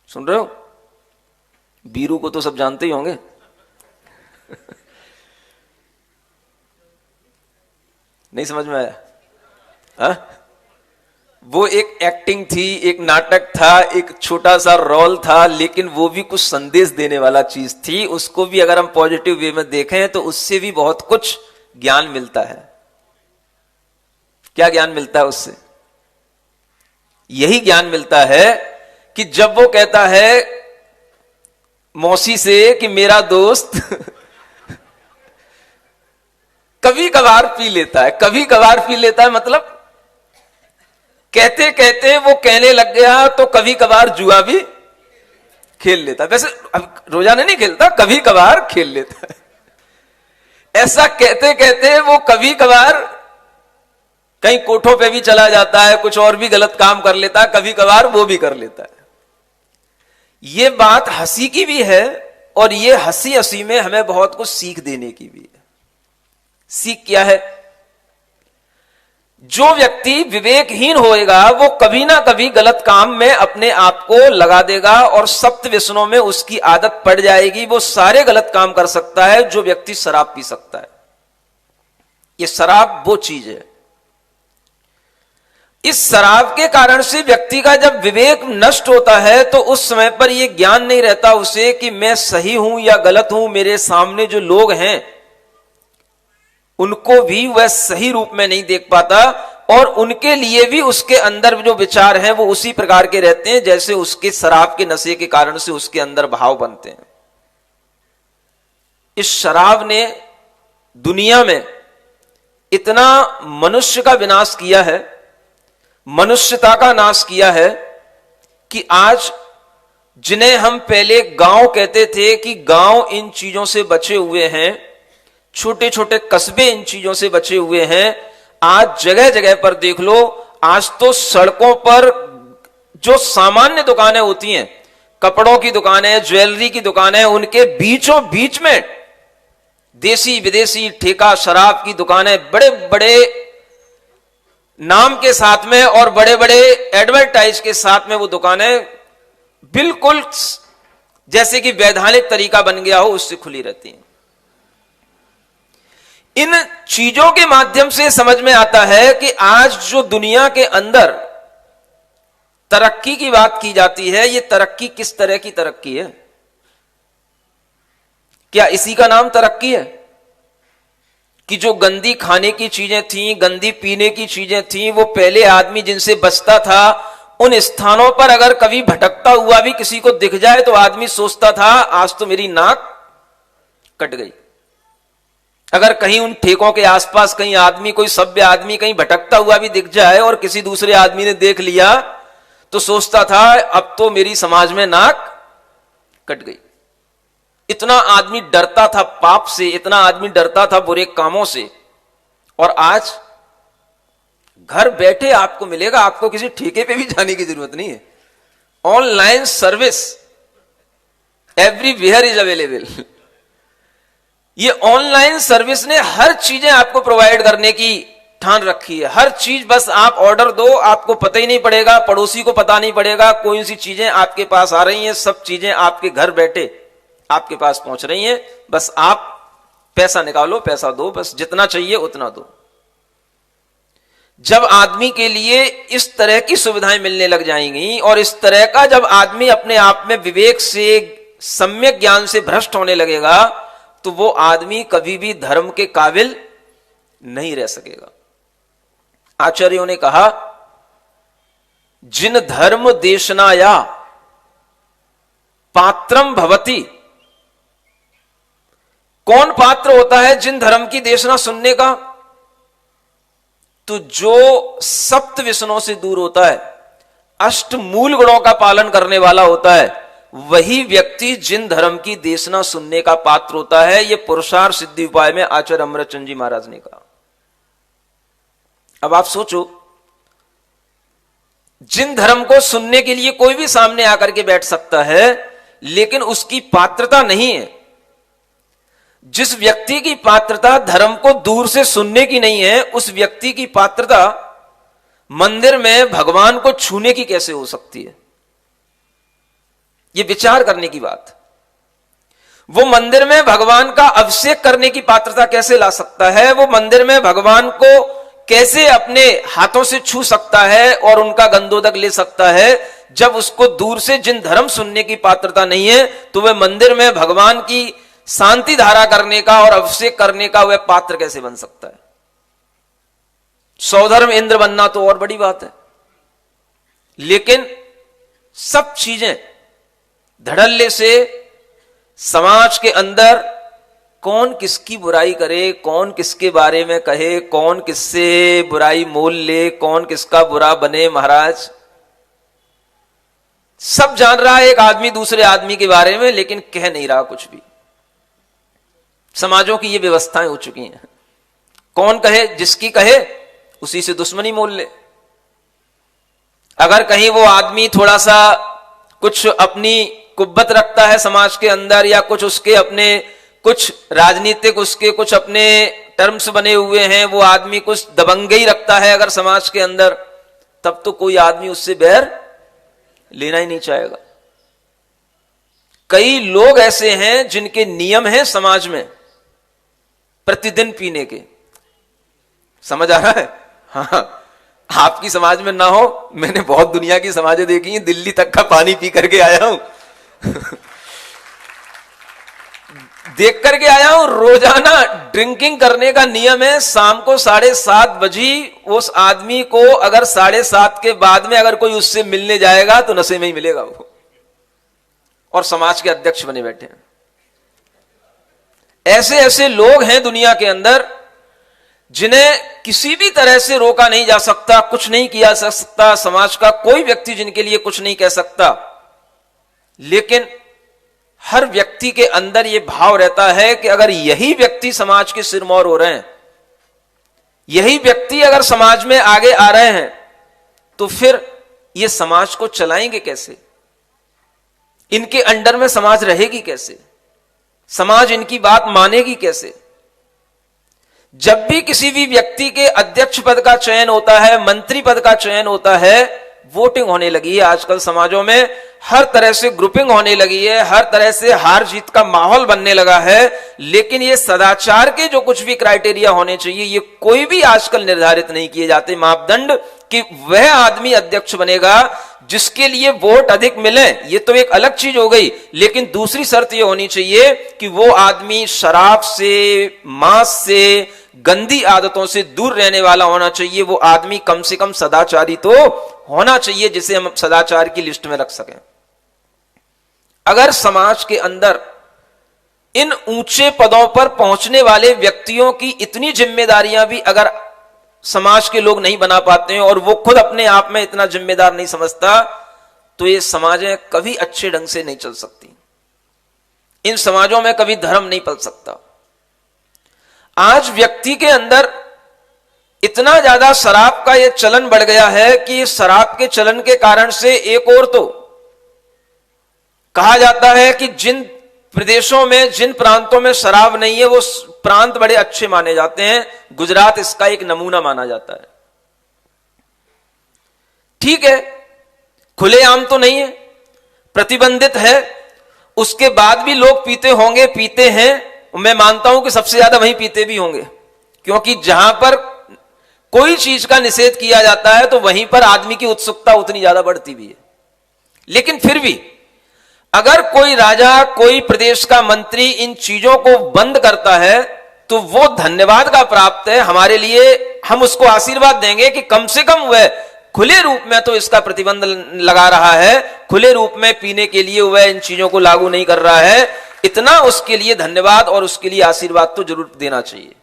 सुन रहे हो? बीरू को तो सब जानते ही होंगे। नहीं समझ में आया? वो एक एक्टिंग थी, एक नाटक था, एक छोटा सा रोल था, लेकिन वो भी कुछ संदेश देने वाला चीज थी। उसको भी अगर हम पॉजिटिव वे में देखें तो उससे भी बहुत कुछ ज्ञान मिलता है। क्या ज्ञान मिलता है उससे? यही ज्ञान मिलता है कि जब वो कहता है मौसी से कि मेरा दोस्त कभी कभार पी लेता है, कभी कभार पी लेता है, मतलब कहते कहते वो कहने लग गया तो कभी कभार जुआ भी खेल लेता है। वैसे अब रोजाना नहीं खेलता, कभी कभार खेल लेता है। ऐसा कहते कहते वो कभी कभार कहीं कोठों पे भी चला जाता है, कुछ और भी गलत काम कर लेता है, कभी कभार वो भी कर लेता है। ये बात हंसी की भी है और ये हंसी हंसी में हमें बहुत कुछ सीख देने की भी है। सीख क्या है? जो व्यक्ति विवेकहीन होएगा वो कभी ना कभी गलत काम में अपने आप को लगा देगा और सप्त व्यसनों में उसकी आदत पड़ जाएगी। वो सारे गलत काम कर सकता है जो व्यक्ति शराब पी सकता है। ये शराब वो चीज है। इस शराब के कारण से व्यक्ति का जब विवेक नष्ट होता है तो उस समय पर यह ज्ञान नहीं रहता उसे कि मैं सही हूं या गलत हूं। मेरे सामने जो लोग हैं उनको भी वह सही रूप में नहीं देख पाता और उनके लिए भी उसके अंदर जो विचार हैं वो उसी प्रकार के रहते हैं जैसे उसके शराब के नशे के कारण से उसके अंदर भाव बनते हैं। इस शराब ने दुनिया में इतना मनुष्य का विनाश किया है, मनुष्यता का नाश किया है कि आज जिन्हें हम पहले गांव कहते थे कि गांव इन चीजों से बचे हुए हैं, छोटे छोटे कस्बे इन चीजों से बचे हुए हैं, आज जगह जगह पर देख लो। आज तो सड़कों पर जो सामान्य दुकानें होती हैं, कपड़ों की दुकानें, ज्वेलरी की दुकानें, उनके बीचों बीच में देसी विदेशी ठेका शराब की दुकानें बड़े बड़े नाम के साथ में और बड़े बड़े एडवर्टाइज के साथ में वो दुकानें बिल्कुल जैसे कि वैधानिक तरीका बन गया हो उससे खुली रहती हैं। इन चीजों के माध्यम से समझ में आता है कि आज जो दुनिया के अंदर तरक्की की बात की जाती है, ये तरक्की किस तरह की तरक्की है? क्या इसी का नाम तरक्की है कि जो गंदी खाने की चीजें थी, गंदी पीने की चीजें थी, वो पहले आदमी जिनसे बचता था उन स्थानों पर अगर कभी भटकता हुआ भी किसी को दिख जाए तो आदमी सोचता था आज तो मेरी नाक कट गई। अगर कहीं उन ठेकों के आसपास कहीं आदमी, कोई सभ्य आदमी कहीं भटकता हुआ भी दिख जाए और किसी दूसरे आदमी ने देख लिया तो सोचता था अब तो मेरी समाज में नाक कट गई। इतना आदमी डरता था पाप से, इतना आदमी डरता था बुरे कामों से। और आज घर बैठे आपको मिलेगा, आपको किसी ठेके पे भी जाने की जरूरत नहीं है। Online service everywhere is available. ये ऑनलाइन सर्विस ने हर चीजें आपको प्रोवाइड करने की ठान रखी है। हर चीज बस आप ऑर्डर दो, आपको पता ही नहीं पड़ेगा, पड़ोसी को पता नहीं पड़ेगा, कोई सी चीजें आपके पास आ रही हैं, सब चीजें आपके घर बैठे आपके पास पहुंच रही हैं। बस आप पैसा निकालो, पैसा दो, बस जितना चाहिए उतना दो। जब आदमी के लिए इस तरह की सुविधाएं मिलने लग जाएंगी और इस तरह का जब आदमी अपने आप में विवेक से, सम्यक ज्ञान से भ्रष्ट होने लगेगा तो वो आदमी कभी भी धर्म के काबिल नहीं रह सकेगा। आचार्यों ने कहा जिन धर्म देशनाया पात्रम भवति। कौन पात्र होता है जिन धर्म की देशना सुनने का? तो जो सप्त व्यसनों से दूर होता है, अष्ट मूल गुणों का पालन करने वाला होता है, वही व्यक्ति जिन धर्म की देशना सुनने का पात्र होता है। यह पुरुषार्थ सिद्धि उपाय में आचार्य अमृतचंद जी महाराज ने कहा। अब आप सोचो, जिन धर्म को सुनने के लिए कोई भी सामने आकर के बैठ सकता है लेकिन उसकी पात्रता नहीं है, जिस व्यक्ति की पात्रता धर्म को दूर से सुनने की नहीं है, उस व्यक्ति की पात्रता मंदिर में भगवान को छूने की कैसे हो सकती है? यह विचार करने की बात। वो मंदिर में भगवान का अभिषेक करने की पात्रता कैसे ला सकता है? वो मंदिर में भगवान को कैसे अपने हाथों से छू सकता है और उनका गंधोदक ले सकता है, जब उसको दूर से जिन धर्म सुनने की पात्रता नहीं है, तो वह मंदिर में भगवान की शांति धारा करने का और अभिषेक करने का वह पात्र कैसे बन सकता है? सौधर्म इंद्र बनना तो और बड़ी बात है, लेकिन सब चीजें धड़ल्ले से समाज के अंदर कौन किसकी बुराई करे, कौन किसके बारे में कहे, कौन किससे बुराई मोल ले, कौन किसका बुरा बने, महाराज सब जान रहा है एक आदमी दूसरे आदमी के बारे में, लेकिन कह नहीं रहा कुछ भी। समाजों की ये व्यवस्थाएं हो चुकी हैं। कौन कहे, जिसकी कहे उसी से दुश्मनी मोल ले। अगर कहीं वो आदमी थोड़ा सा कुछ अपनी कुब्बत रखता है समाज के अंदर, या कुछ उसके अपने कुछ राजनीतिक उसके कुछ अपने टर्म्स बने हुए हैं, वो आदमी कुछ दबंगई रखता है अगर समाज के अंदर, तब तो कोई आदमी उससे बैर लेना ही नहीं चाहेगा। कई लोग ऐसे हैं जिनके नियम हैं समाज में प्रतिदिन पीने के। समझ आ रहा है? हाँ, आपकी समाज में ना हो, मैंने बहुत दुनिया की समाजें देखी हैं, दिल्ली तक का पानी पी करके आया हूं देख करके आया हूं। रोजाना ड्रिंकिंग करने का नियम है। शाम को 7:30 बजे उस आदमी को अगर 7:30 के बाद में अगर कोई उससे मिलने जाएगा तो नशे में ही मिलेगा वो, और समाज के अध्यक्ष बने बैठे हैं। ऐसे ऐसे लोग हैं दुनिया के अंदर जिन्हें किसी भी तरह से रोका नहीं जा सकता, कुछ नहीं किया जा सकता, समाज का कोई व्यक्ति जिनके लिए कुछ नहीं कह सकता, लेकिन हर व्यक्ति के अंदर यह भाव रहता है कि अगर यही व्यक्ति समाज के सिरमौर हो रहे हैं, यही व्यक्ति अगर समाज में आगे आ रहे हैं, तो फिर यह समाज को चलाएंगे कैसे? इनके अंडर में समाज रहेगी कैसे? समाज इनकी बात मानेगी कैसे? जब भी किसी भी व्यक्ति के अध्यक्ष पद का चयन होता है, मंत्री पद का चयन होता है, वोटिंग होने लगी है आजकल समाजों में, हर तरह से ग्रुपिंग होने लगी है, हर तरह से हार जीत का माहौल बनने लगा है। लेकिन ये सदाचार के जो कुछ भी क्राइटेरिया होने चाहिए, ये कोई भी आजकल निर्धारित नहीं किए जाते मापदंड कि वह आदमी अध्यक्ष बनेगा जिसके लिए वोट अधिक मिले। ये तो एक अलग चीज हो गई, लेकिन दूसरी शर्त ये होनी चाहिए कि वो आदमी शराब से, मांस से, गंदी आदतों से दूर रहने वाला होना चाहिए। वो आदमी कम से कम सदाचारी तो होना चाहिए, जिसे हम सदाचार की लिस्ट में रख सकें। अगर समाज के अंदर इन ऊंचे पदों पर पहुंचने वाले व्यक्तियों की इतनी जिम्मेदारियां भी अगर समाज के लोग नहीं बना पाते हैं, और वो खुद अपने आप में इतना जिम्मेदार नहीं समझता, तो ये समाजें कभी अच्छे ढंग से नहीं चल सकती। इन समाजों में कभी धर्म नहीं पल सकता। आज व्यक्ति के अंदर इतना ज्यादा शराब का यह चलन बढ़ गया है कि शराब के चलन के कारण से एक और तो कहा जाता है कि जिन प्रदेशों में, जिन प्रांतों में शराब नहीं है, वो प्रांत बड़े अच्छे माने जाते हैं। गुजरात इसका एक नमूना माना जाता है। ठीक है, खुलेआम तो नहीं है, प्रतिबंधित है, उसके बाद भी लोग पीते होंगे, पीते हैं। मैं मानता हूं कि सबसे ज्यादा वहीं पीते भी होंगे, क्योंकि जहां पर कोई चीज का निषेध किया जाता है तो वहीं पर आदमी की उत्सुकता उतनी ज्यादा बढ़ती भी है। लेकिन फिर भी अगर कोई राजा, कोई प्रदेश का मंत्री इन चीजों को बंद करता है तो वो धन्यवाद का प्राप्त है हमारे लिए। हम उसको आशीर्वाद देंगे कि कम से कम वह खुले रूप में तो इसका प्रतिबंध लगा रहा है, खुले रूप में पीने के लिए वह इन चीजों को लागू नहीं कर रहा है। इतना उसके लिए धन्यवाद और उसके लिए आशीर्वाद तो जरूर देना चाहिए।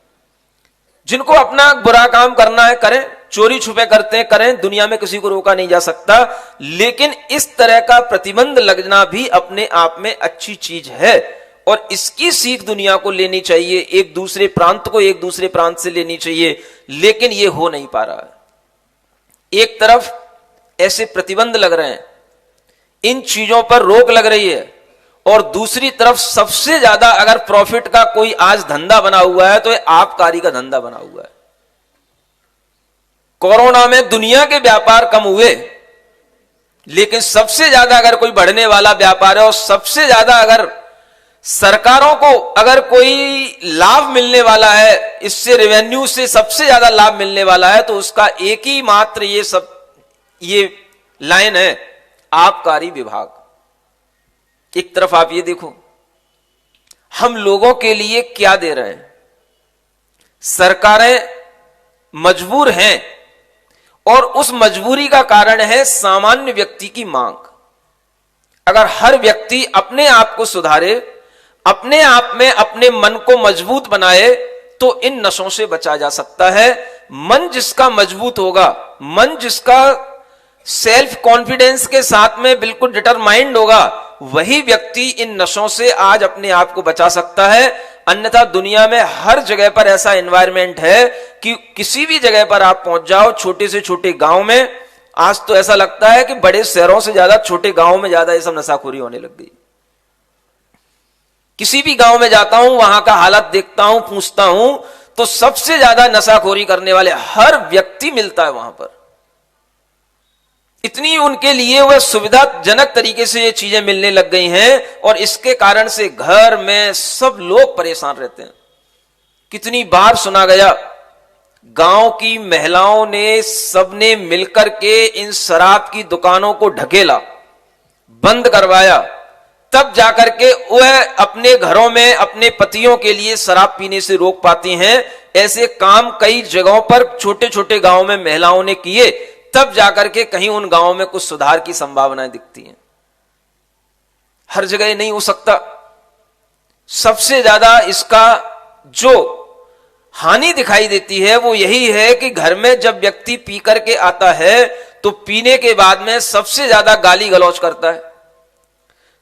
जिनको अपना बुरा काम करना है करें, चोरी छुपे करते हैं करें, दुनिया में किसी को रोका नहीं जा सकता। लेकिन इस तरह का प्रतिबंध लगना भी अपने आप में अच्छी चीज है, और इसकी सीख दुनिया को लेनी चाहिए, एक दूसरे प्रांत को एक दूसरे प्रांत से लेनी चाहिए। लेकिन यह हो नहीं पा रहा है। एक तरफ ऐसे प्रतिबंध लग रहे हैं, इन चीजों पर रोक लग रही है, और दूसरी तरफ सबसे ज्यादा अगर प्रॉफिट का कोई आज धंधा बना हुआ है तो ये आबकारी का धंधा बना हुआ है। कोरोना में दुनिया के व्यापार कम हुए, लेकिन सबसे ज्यादा अगर कोई बढ़ने वाला व्यापार है और सबसे ज्यादा अगर सरकारों को अगर कोई लाभ मिलने वाला है, इससे रेवेन्यू से सबसे ज्यादा लाभ मिलने वाला है, तो उसका एक ही मात्र ये लाइन है, आबकारी विभाग। एक तरफ आप ये देखो, हम लोगों के लिए क्या दे रहे हैं। सरकारें मजबूर हैं और उस मजबूरी का कारण है सामान्य व्यक्ति की मांग। अगर हर व्यक्ति अपने आप को सुधारे, अपने आप में अपने मन को मजबूत बनाए, तो इन नशों से बचा जा सकता है। मन जिसका मजबूत होगा, मन जिसका सेल्फ कॉन्फिडेंस के साथ में बिल्कुल डिटरमाइंड होगा, वही व्यक्ति इन नशों से आज अपने आप को बचा सकता है। अन्यथा दुनिया में हर जगह पर ऐसा एनवायरनमेंट है कि किसी भी जगह पर आप पहुंच जाओ, छोटे से छोटे गांव में, आज तो ऐसा लगता है कि बड़े शहरों से ज्यादा छोटे गांवों में ज्यादा ये सब नशाखोरी होने लग गई। किसी भी गांव में जाता हूं, वहां का हालत देखता हूं, पूछता हूं, तो सबसे ज्यादा नशाखोरी करने वाले हर व्यक्ति मिलता है वहां पर। इतनी उनके लिए वह सुविधाजनक तरीके से ये चीजें मिलने लग गई हैं, और इसके कारण से घर में सब लोग परेशान रहते हैं। कितनी बार सुना गया, गांव की महिलाओं ने सबने मिलकर के इन शराब की दुकानों को ढकेला, बंद करवाया, तब जाकर के वह अपने घरों में अपने पतियों के लिए शराब पीने से रोक पाती हैं। ऐसे काम कई जगहों पर छोटे छोटे गांवों में महिलाओं ने किए, तब जाकर के कहीं उन गांवों में कुछ सुधार की संभावनाएं दिखती हैं। हर जगह नहीं हो सकता। सबसे ज्यादा इसका जो हानि दिखाई देती है वो यही है कि घर में जब व्यक्ति पी करके आता है, तो पीने के बाद में सबसे ज्यादा गाली गलौज करता है,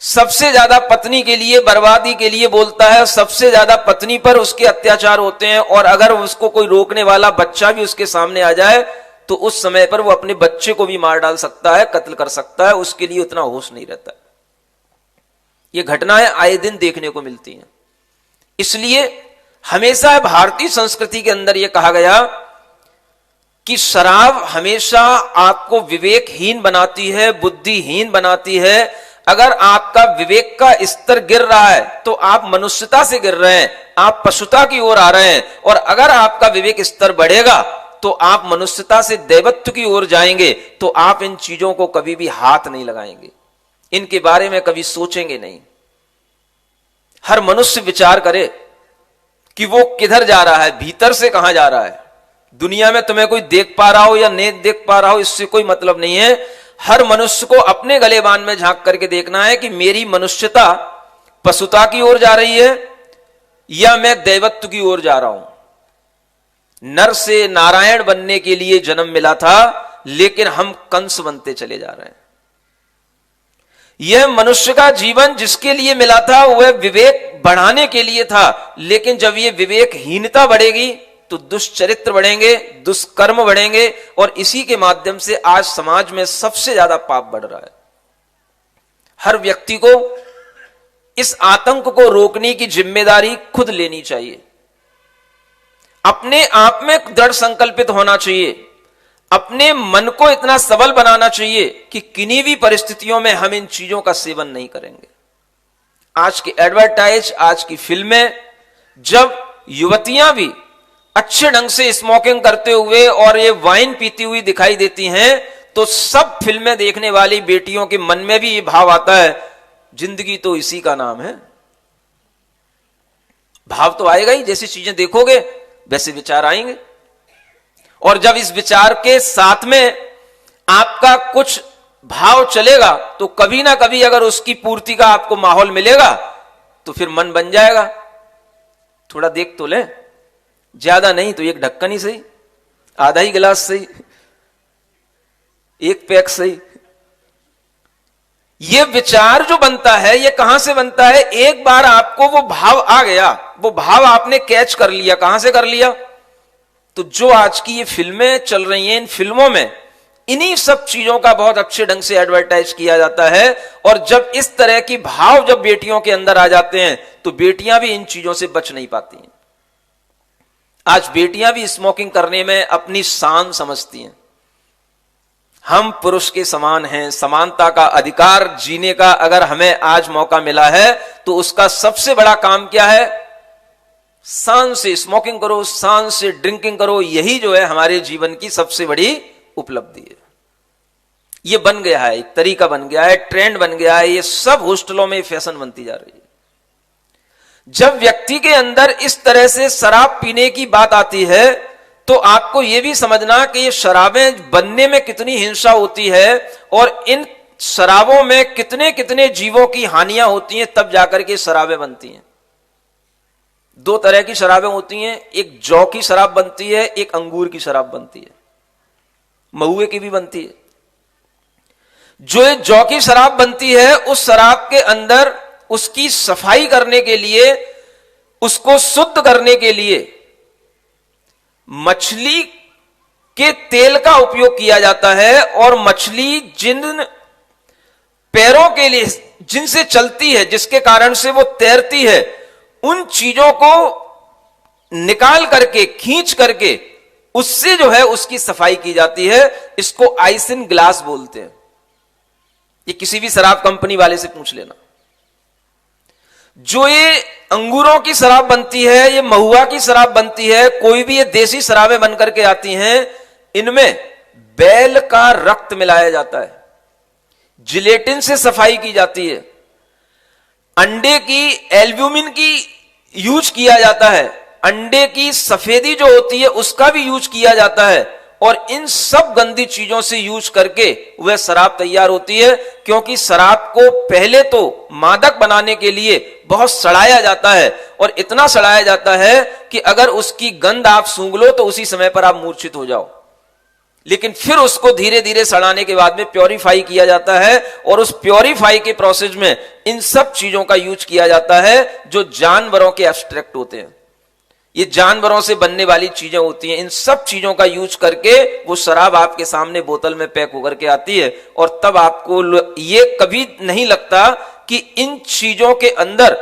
सबसे ज्यादा पत्नी के लिए बर्बादी के लिए बोलता है, सबसे ज्यादा पत्नी पर उसके अत्याचार होते हैं। और अगर उसको कोई रोकने वाला बच्चा भी उसके सामने आ जाए, तो उस समय पर वो अपने बच्चे को भी मार डाल सकता है, कत्ल कर सकता है, उसके लिए उतना होश नहीं रहता। ये घटनाएं आए दिन देखने को मिलती हैं। इसलिए हमेशा भारतीय संस्कृति के अंदर यह कहा गया कि शराब हमेशा आपको विवेकहीन बनाती है, बुद्धिहीन बनाती है। अगर आपका विवेक का स्तर गिर रहा है, तो आप मनुष्यता से गिर रहे हैं, आप पशुता की ओर आ रहे हैं। और अगर आपका विवेक स्तर बढ़ेगा, तो आप मनुष्यता से दैवत्व की ओर जाएंगे। तो आप इन चीजों को कभी भी हाथ नहीं लगाएंगे, इनके बारे में कभी सोचेंगे नहीं। हर मनुष्य विचार करे कि वो किधर जा रहा है, भीतर से कहां जा रहा है। दुनिया में तुम्हें कोई देख पा रहा हो या नहीं देख पा रहा हो, इससे कोई मतलब नहीं है। हर मनुष्य को अपने गलेबान में झांक करके देखना है कि मेरी मनुष्यता पशुता की ओर जा रही है या मैं दैवत्व की ओर जा रहा हूं। नर से नारायण बनने के लिए जन्म मिला था, लेकिन हम कंस बनते चले जा रहे हैं। यह मनुष्य का जीवन जिसके लिए मिला था, वह विवेक बढ़ाने के लिए था। लेकिन जब यह विवेकहीनता बढ़ेगी, तो दुष्चरित्र बढ़ेंगे, दुष्कर्म बढ़ेंगे, और इसी के माध्यम से आज समाज में सबसे ज्यादा पाप बढ़ रहा है। हर व्यक्ति को इस आतंक को रोकने की जिम्मेदारी खुद लेनी चाहिए। अपने आप में दृढ़ संकल्पित होना चाहिए, अपने मन को इतना सबल बनाना चाहिए कि किन्हीं भी परिस्थितियों में हम इन चीजों का सेवन नहीं करेंगे। आज की एडवर्टाइज, आज की फिल्में, जब युवतियां भी अच्छे ढंग से स्मोकिंग करते हुए और ये वाइन पीती हुई दिखाई देती हैं, तो सब फिल्में देखने वाली बेटियों के मन में भी ये भाव आता है, जिंदगी तो इसी का नाम है। भाव तो आएगा ही, जैसी चीजें देखोगे वैसे विचार आएंगे। और जब इस विचार के साथ में आपका कुछ भाव चलेगा, तो कभी ना कभी अगर उसकी पूर्ति का आपको माहौल मिलेगा, तो फिर मन बन जाएगा। थोड़ा देख तो ले, ज्यादा नहीं तो एक ढक्कन ही सही, आधा ही गिलास सही, एक पैक सही। यह विचार जो बनता है, यह कहां से बनता है? एक बार आपको वो भाव आ गया, वो भाव आपने कैच कर लिया। कहां से कर लिया? तो जो आज की ये फिल्में चल रही हैं, इन फिल्मों में इन्हीं सब चीजों का बहुत अच्छे ढंग से एडवर्टाइज किया जाता है। और जब इस तरह की भाव जब बेटियों के अंदर आ जाते हैं, तो बेटियां भी इन चीजों से बच नहीं पाती हैं। आज बेटियां भी स्मोकिंग करने में अपनी शान समझती हैं। हम पुरुष के समान हैं, समानता का अधिकार जीने का अगर हमें आज मौका मिला है तो उसका सबसे बड़ा काम क्या है? शान से स्मोकिंग करो, शान से ड्रिंकिंग करो, यही जो है हमारे जीवन की सबसे बड़ी उपलब्धि है। ये बन गया है, एक तरीका बन गया है, ट्रेंड बन गया है, ये सब होस्टलों में फैशन बनती जा रही है। जब व्यक्ति के अंदर इस तरह से शराब पीने की बात आती है तो आपको यह भी समझना कि ये शराबें बनने में कितनी हिंसा होती है और इन शराबों में कितने कितने जीवों की हानियां होती हैं, तब जाकर के शराबें बनती हैं। दो तरह की शराबें होती हैं, एक जौ की शराब बनती है, एक अंगूर की शराब बनती है, महुए की भी बनती है। जो ये जौ की शराब बनती है, उस शराब के अंदर उसकी सफाई करने के लिए, उसको शुद्ध करने के लिए मछली के तेल का उपयोग किया जाता है और मछली जिन पैरों के लिए जिनसे चलती है, जिसके कारण से वो तैरती है, उन चीजों को निकाल करके, खींच करके उससे जो है उसकी सफाई की जाती है। इसको आइस इन ग्लास बोलते हैं। ये किसी भी शराब कंपनी वाले से पूछ लेना। जो ये अंगूरों की शराब बनती है, ये महुआ की शराब बनती है, कोई भी ये देसी शराबें बन करके आती हैं, इनमें बैल का रक्त मिलाया जाता है, जिलेटिन से सफाई की जाती है, अंडे की एल्ब्यूमिन की यूज किया जाता है, अंडे की सफेदी जो होती है उसका भी यूज किया जाता है, और इन सब गंदी चीजों से यूज करके वह शराब तैयार होती है। क्योंकि शराब को पहले तो मादक बनाने के लिए बहुत सड़ाया जाता है, और इतना सड़ाया जाता है कि अगर उसकी गंध आप सूंघ लो तो उसी समय पर आप मूर्छित हो जाओ। लेकिन फिर उसको धीरे धीरे सड़ाने के बाद में प्योरीफाई किया जाता है, और उस प्योरीफाई के प्रोसेस में इन सब चीजों का यूज किया जाता है जो जानवरों के एब्स्ट्रैक्ट होते हैं। ये जानवरों से बनने वाली चीजें होती हैं। इन सब चीजों का यूज करके वो शराब आपके सामने बोतल में पैक होकर के आती है, और तब आपको ये कभी नहीं लगता कि इन चीजों के अंदर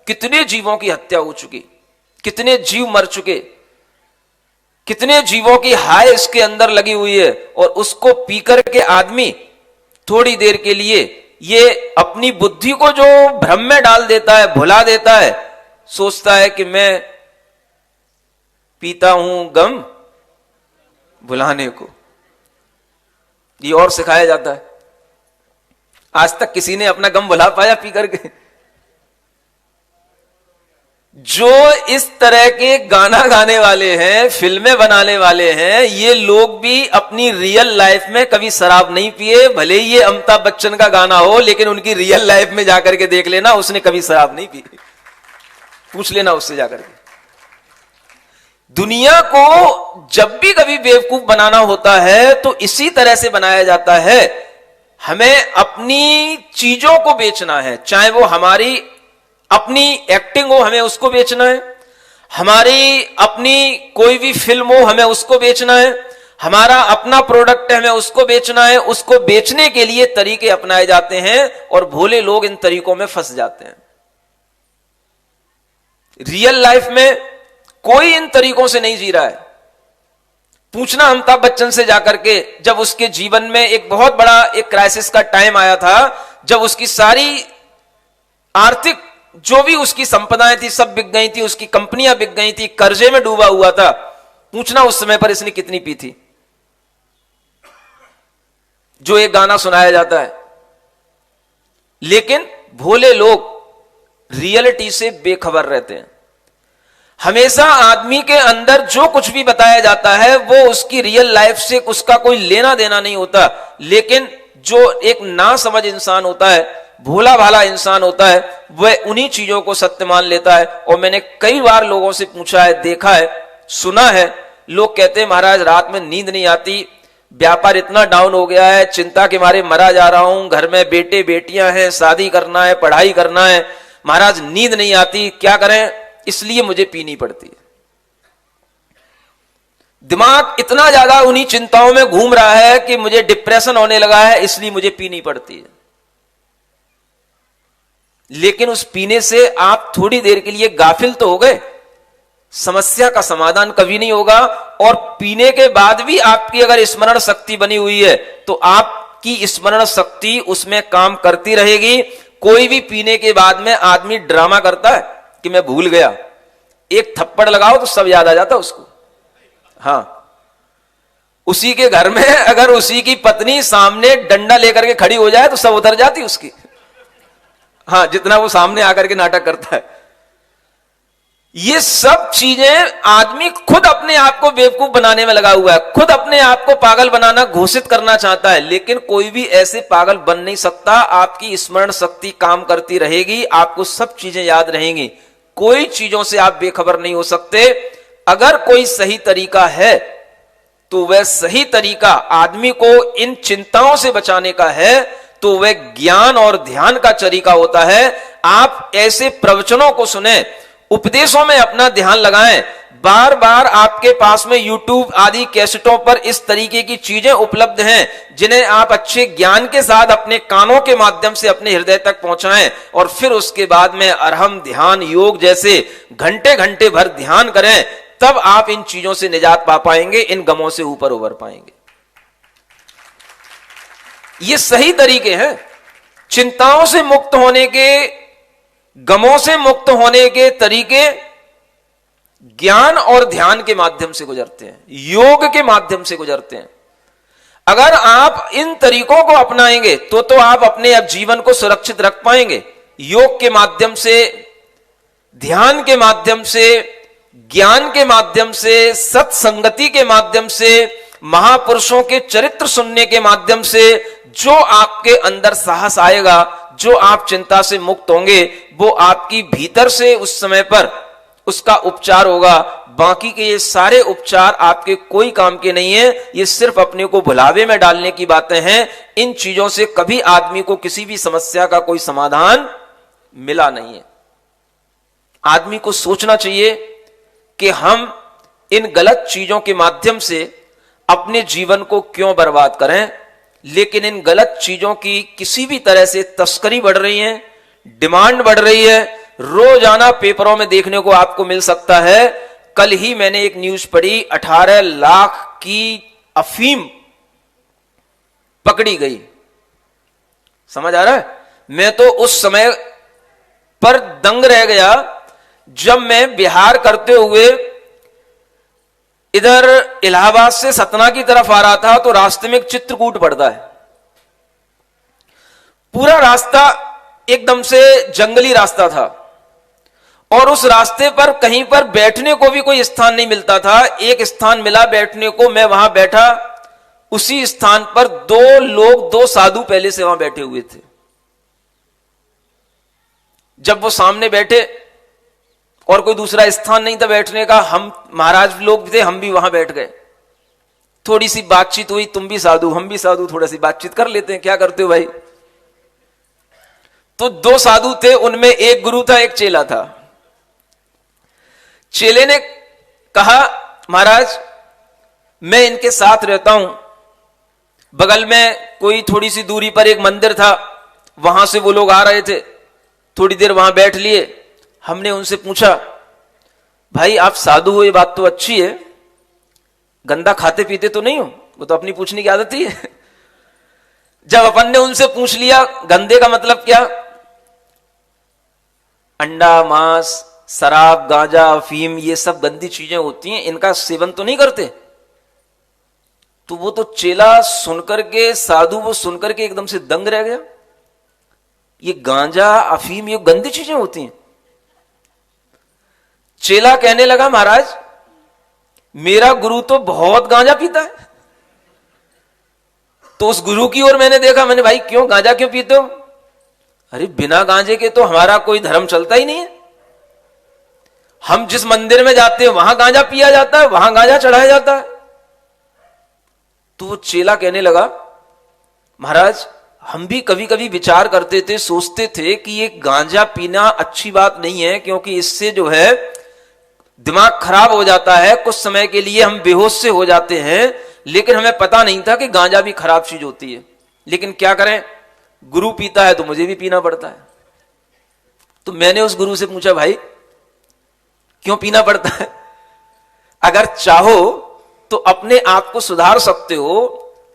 कितने जीवों की हत्या हो चुकी, कितने जीव मर चुके, कितने जीवों की हाय इसके अंदर लगी हुई है। और उसको पीकर के आदमी थोड़ी देर के लिए ये अपनी बुद्धि को जो भ्रम में डाल देता है, भुला देता है, सोचता है कि मैं पीता हूं गम भुलाने को। ये और सिखाया जाता है। आज तक किसी ने अपना गम भुला पाया पी करके? जो इस तरह के गाना गाने वाले हैं, फिल्में बनाने वाले हैं, ये लोग भी अपनी रियल लाइफ में कभी शराब नहीं पिए। भले ही ये अमिताभ बच्चन का गाना हो, लेकिन उनकी रियल लाइफ में जाकर के देख लेना, उसने कभी शराब नहीं पी। पूछ लेना उससे जाकर के। दुनिया को जब भी कभी बेवकूफ बनाना होता है तो इसी तरह से बनाया जाता है। हमें अपनी चीजों को बेचना है, चाहे वो हमारी अपनी एक्टिंग हो, हमें उसको बेचना है, हमारी अपनी कोई भी फिल्म हो, हमें उसको बेचना है, हमारा अपना प्रोडक्ट है, हमें उसको बेचना है। उसको बेचने के लिए तरीके अपनाए जाते हैं और भोले लोग इन तरीकों में फंस जाते हैं। रियल लाइफ में कोई इन तरीकों से नहीं जी रहा है। पूछना अमिताभ बच्चन से जाकर के, जब उसके जीवन में एक बहुत बड़ा एक क्राइसिस का टाइम आया था, जब उसकी सारी आर्थिक जो भी उसकी संपदाएं थी सब बिक गई थी, उसकी कंपनियां बिक गई थी, कर्जे में डूबा हुआ था। पूछना उस समय पर इसने कितनी पी थी। जो एक गाना सुनाया जाता है, लेकिन भोले लोग रियलिटी से बेखबर रहते हैं। हमेशा आदमी के अंदर जो कुछ भी बताया जाता है वो उसकी रियल लाइफ से उसका कोई लेना देना नहीं होता। लेकिन जो एक ना समझ इंसान होता है, भोला भाला इंसान होता है, वह उन्हीं चीजों को सत्य मान लेता है। और मैंने कई बार लोगों से पूछा है, देखा है, सुना है, लोग कहते हैं महाराज रात में नींद नहीं आती, व्यापार इतना डाउन हो गया है, चिंता के मारे मरा जा रहा हूं, घर में बेटे बेटियां हैं, शादी करना है, पढ़ाई करना है, महाराज नींद नहीं आती, क्या करें, इसलिए मुझे पीनी पड़ती है। दिमाग इतना ज्यादा उन्हीं चिंताओं में घूम रहा है कि मुझे डिप्रेशन होने लगा है, इसलिए मुझे पीनी पड़ती है। लेकिन उस पीने से आप थोड़ी देर के लिए गाफिल तो हो गए, समस्या का समाधान कभी नहीं होगा। और पीने के बाद भी आपकी अगर स्मरण शक्ति बनी हुई है तो आपकी स्मरण शक्ति उसमें काम करती रहेगी। कोई भी पीने के बाद में आदमी ड्रामा करता है कि मैं भूल गया, एक थप्पड़ लगाओ तो सब याद आ जाता उसको। हाँ, उसी के घर में अगर उसी की पत्नी सामने डंडा लेकर के खड़ी हो जाए तो सब उतर जाती उसकी। हाँ, जितना वो सामने आकर के नाटक करता है। ये सब चीजें आदमी खुद अपने आप को बेवकूफ बनाने में लगा हुआ है, खुद अपने आप को पागल बनाना घोषित करना चाहता है, लेकिन कोई भी ऐसे पागल बन नहीं सकता। आपकी स्मरण शक्ति काम करती रहेगी, आपको सब चीजें याद रहेंगी, कोई चीजों से आप बेखबर नहीं हो सकते। अगर कोई सही तरीका है तो वह सही तरीका आदमी को इन चिंताओं से बचाने का है तो वह ज्ञान और ध्यान का तरीका होता है। आप ऐसे प्रवचनों को सुने, उपदेशों में अपना ध्यान लगाएं। बार बार आपके पास में YouTube आदि कैसेटों पर इस तरीके की चीजें उपलब्ध हैं जिन्हें आप अच्छे ज्ञान के साथ अपने कानों के माध्यम से अपने हृदय तक पहुंचाएं और फिर उसके बाद में अरहम ध्यान योग जैसे घंटे घंटे भर ध्यान करें, तब आप इन चीजों से निजात पा पाएंगे, इन गमों से ऊपर उभर पाएंगे। ये सही तरीके हैं। चिंताओं से मुक्त होने के, गमों से मुक्त होने के तरीके ज्ञान और ध्यान के माध्यम से गुजरते हैं, योग के माध्यम से गुजरते हैं। अगर आप इन तरीकों को अपनाएंगे तो आप अपने अब जीवन को सुरक्षित रख पाएंगे। योग के माध्यम से, ध्यान के माध्यम से, ज्ञान के माध्यम से, सत्संगति के माध्यम से, महापुरुषों के चरित्र सुनने के माध्यम से जो आपके अंदर साहस आएगा, जो आप चिंता से मुक्त होंगे, वो आपकी भीतर से उस समय पर उसका उपचार होगा। बाकी के ये सारे उपचार आपके कोई काम के नहीं है, ये सिर्फ अपने को भुलावे में डालने की बातें हैं। इन चीजों से कभी आदमी को किसी भी समस्या का कोई समाधान मिला नहीं है। आदमी को सोचना चाहिए कि हम इन गलत चीजों के माध्यम से अपने जीवन को क्यों बर्बाद करें, लेकिन इन गलत चीजों की किसी भी तरह से तस्करी बढ़ रही है, डिमांड बढ़ रही है। रोजाना पेपरों में देखने को आपको मिल सकता है। कल ही मैंने एक न्यूज पढ़ी, 18 लाख की अफीम पकड़ी गई। समझ आ रहा है? मैं तो उस समय पर दंग रह गया जब मैं बिहार करते हुए इधर इलाहाबाद से सतना की तरफ आ रहा था तो रास्ते में एक चित्रकूट पड़ता है। पूरा रास्ता एकदम से जंगली रास्ता था और उस रास्ते पर कहीं पर बैठने को भी कोई स्थान नहीं मिलता था। एक स्थान मिला बैठने को, मैं वहां बैठा। उसी स्थान पर दो साधु पहले से वहां बैठे हुए थे। जब वो सामने बैठे और कोई दूसरा स्थान नहीं था बैठने का, हम महाराज लोग थे, हम भी वहां बैठ गए। थोड़ी सी बातचीत हुई, तुम भी साधु हम भी साधु, थोड़ा सी बातचीत कर लेते हैं, क्या करते हो भाई। तो 2 साधु थे, उनमें एक गुरु था एक चेला था। चेले ने कहा, महाराज मैं इनके साथ रहता हूं, बगल में कोई थोड़ी सी दूरी पर एक मंदिर था, वहां से वो लोग आ रहे थे, थोड़ी देर वहां बैठ लिए। हमने उनसे पूछा, भाई आप साधु हो, ये बात तो अच्छी है, गंदा खाते पीते तो नहीं हो? वो तो अपनी पूछने की आदत ही है। जब अपन ने उनसे पूछ लिया गंदे का मतलब क्या, अंडा मांस शराब गांजा अफीम ये सब गंदी चीजें होती हैं, इनका सेवन तो नहीं करते? तो वो तो चेला सुनकर के, साधु वो सुनकर के एकदम से दंग रह गया। ये गांजा अफीम ये गंदी चीजें होती हैं? चेला कहने लगा, महाराज मेरा गुरु तो बहुत गांजा पीता है। तो उस गुरु की ओर मैंने देखा, मैंने भाई क्यों गांजा क्यों पीते हो? अरे बिना गांजे के तो हमारा कोई धर्म चलता ही नहीं है। हम जिस मंदिर में जाते हैं वहां गांजा पिया जाता है, वहां गांजा चढ़ाया जाता है। तो वो चेला कहने लगा, महाराज हम भी कभी कभी विचार करते थे, सोचते थे कि ये गांजा पीना अच्छी बात नहीं है, क्योंकि इससे जो है दिमाग खराब हो जाता है, कुछ समय के लिए हम बेहोश से हो जाते हैं। लेकिन हमें पता नहीं था कि गांजा भी खराब चीज होती है। लेकिन क्या करें, गुरु पीता है तो मुझे भी पीना पड़ता है। तो मैंने उस गुरु से पूछा, भाई क्यों पीना पड़ता है? अगर चाहो तो अपने आप को सुधार सकते हो,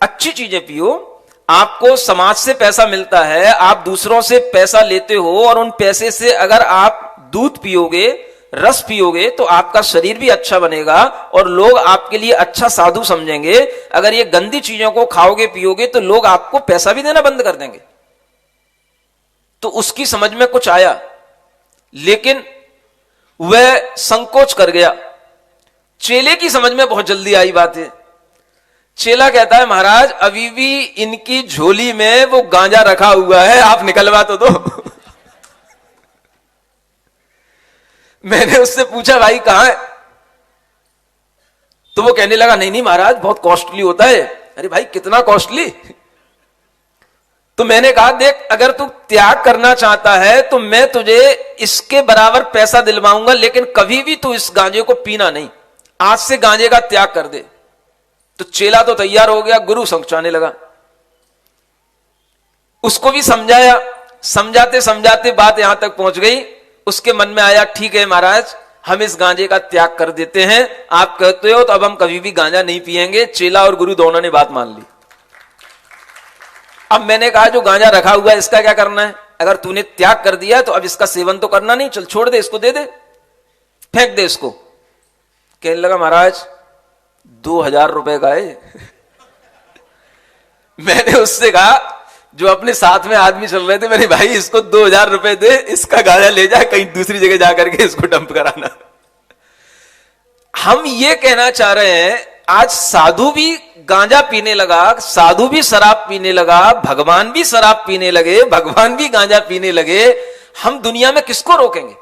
अच्छी चीजें पियो। आपको समाज से पैसा मिलता है, आप दूसरों से पैसा लेते हो, और उन पैसे से अगर आप दूध पियोगे, रस पियोगे, तो आपका शरीर भी अच्छा बनेगा और लोग आपके लिए अच्छा साधु समझेंगे। अगर ये गंदी चीजों को खाओगे पियोगे तो लोग आपको पैसा भी देना बंद कर देंगे। तो उसकी समझ में कुछ आया, लेकिन वह संकोच कर गया। चेले की समझ में बहुत जल्दी आई बात है। चेला कहता है, महाराज अभी भी इनकी झोली में वो गांजा रखा हुआ है, आप निकलवा तो दो। मैंने उससे पूछा, भाई कहां है? तो वो कहने लगा, नहीं नहीं महाराज, बहुत कॉस्टली होता है। अरे भाई कितना कॉस्टली? तो मैंने कहा, देख अगर तू त्याग करना चाहता है तो मैं तुझे इसके बराबर पैसा दिलवाऊंगा, लेकिन कभी भी तू इस गांजे को पीना नहीं। आज से गांजे का त्याग कर दे। तो चेला तो तैयार हो गया, गुरु समझाने लगा। उसको भी समझाया, समझाते समझाते बात यहां तक पहुंच गई। उसके मन में आया, ठीक है महाराज, हम इस गांजे का त्याग कर देते हैं, आप कहते हो तो अब हम कभी भी गांजा नहीं पिएंगे। चेला और गुरु दोनों ने बात मान ली। अब मैंने कहा, जो गांजा रखा हुआ है इसका क्या करना है? अगर तूने त्याग कर दिया तो अब इसका सेवन तो करना नहीं, चल छोड़ दे, इसको दे दे, फेंक दे इसको। कहने लगा, महाराज 2000 रुपए का है। मैंने उससे कहा, जो अपने साथ में आदमी चल रहे थे, मैंने, भाई इसको 2000 रुपए दे, इसका गांजा ले जा, कहीं दूसरी जगह जाकर के इसको डंप कराना। हम ये कहना चाह रहे हैं, आज साधु भी गांजा पीने लगा, साधु भी शराब पीने लगा, भगवान भी शराब पीने लगे, भगवान भी गांजा पीने लगे। हम दुनिया में किसको रोकेंगे?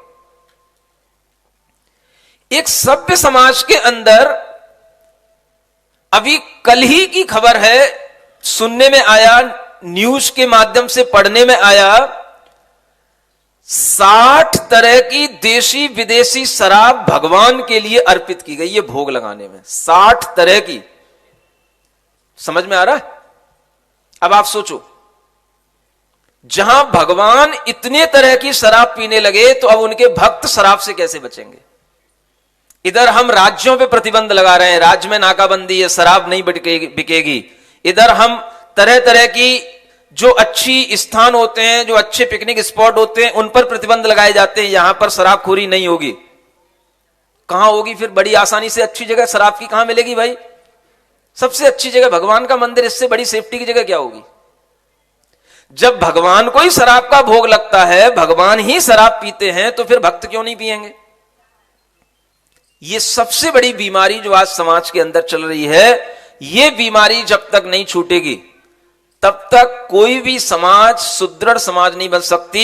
एक सभ्य समाज के अंदर अभी कल ही की खबर है, सुनने में आया, न्यूज के माध्यम से पढ़ने में आया, 60 तरह की देशी विदेशी शराब भगवान के लिए अर्पित की गई है भोग लगाने में। 60 तरह की। समझ में आ रहा है? अब आप सोचो, जहां भगवान इतने तरह की शराब पीने लगे तो अब उनके भक्त शराब से कैसे बचेंगे? इधर हम राज्यों पे प्रतिबंध लगा रहे हैं, राज्य में नाकाबंदी है, शराब नहीं बिकेगी। इधर हम तरह तरह की जो अच्छी स्थान होते हैं, जो अच्छे पिकनिक स्पॉट होते हैं, उन पर प्रतिबंध लगाए जाते हैं, यहां पर शराबखोरी नहीं होगी। कहां होगी फिर? बड़ी आसानी से अच्छी जगह शराब की कहां मिलेगी भाई? सबसे अच्छी जगह भगवान का मंदिर, इससे बड़ी सेफ्टी की जगह क्या होगी? जब भगवान को ही शराब का भोग लगता है, भगवान ही शराब पीते हैं, तो फिर भक्त क्यों नहीं पिएंगे? ये सबसे बड़ी बीमारी जो आज समाज के अंदर चल रही है, ये बीमारी जब तक नहीं छूटेगी तब तक कोई भी समाज सुदृढ़ समाज नहीं बन सकती।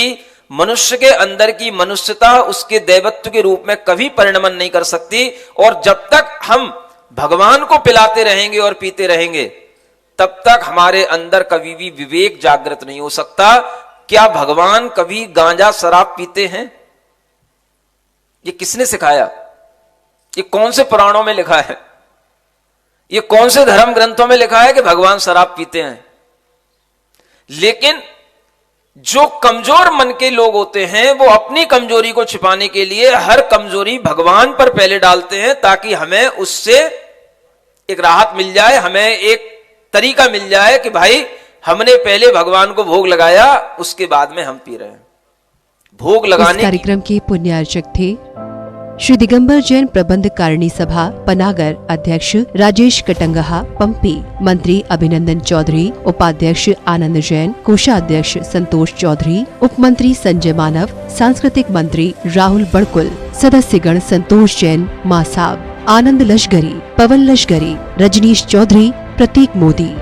मनुष्य के अंदर की मनुष्यता उसके दैवत्व के रूप में कभी परिणमन नहीं कर सकती। और जब तक हम भगवान को पिलाते रहेंगे और पीते रहेंगे, तब तक हमारे अंदर कभी भी विवेक जागृत नहीं हो सकता। क्या भगवान कभी गांजा शराब पीते हैं? ये किसने सिखाया? ये कौन से पुराणों में लिखा है? ये कौन से धर्म ग्रंथों में लिखा है कि भगवान शराब पीते हैं? लेकिन जो कमजोर मन के लोग होते हैं, वो अपनी कमजोरी को छिपाने के लिए हर कमजोरी भगवान पर पहले डालते हैं, ताकि हमें उससे एक राहत मिल जाए, हमें एक तरीका मिल जाए कि भाई हमने पहले भगवान को भोग लगाया, उसके बाद में हम पी रहे हैं। भोग लगाने इस कार्यक्रम के पुण्यार्चक थे श्री दिगंबर जैन प्रबंध कारिणी सभा पनागर अध्यक्ष राजेश कटंगहा पंपी, मंत्री अभिनंदन चौधरी, उपाध्यक्ष आनंद जैन, कोषाध्यक्ष संतोष चौधरी, उपमंत्री संजय मानव, सांस्कृतिक मंत्री राहुल बड़कुल, सदस्यगण संतोष जैन, मासाब, आनंद लश्करी, पवन लश्करी, रजनीश चौधरी, प्रतीक मोदी।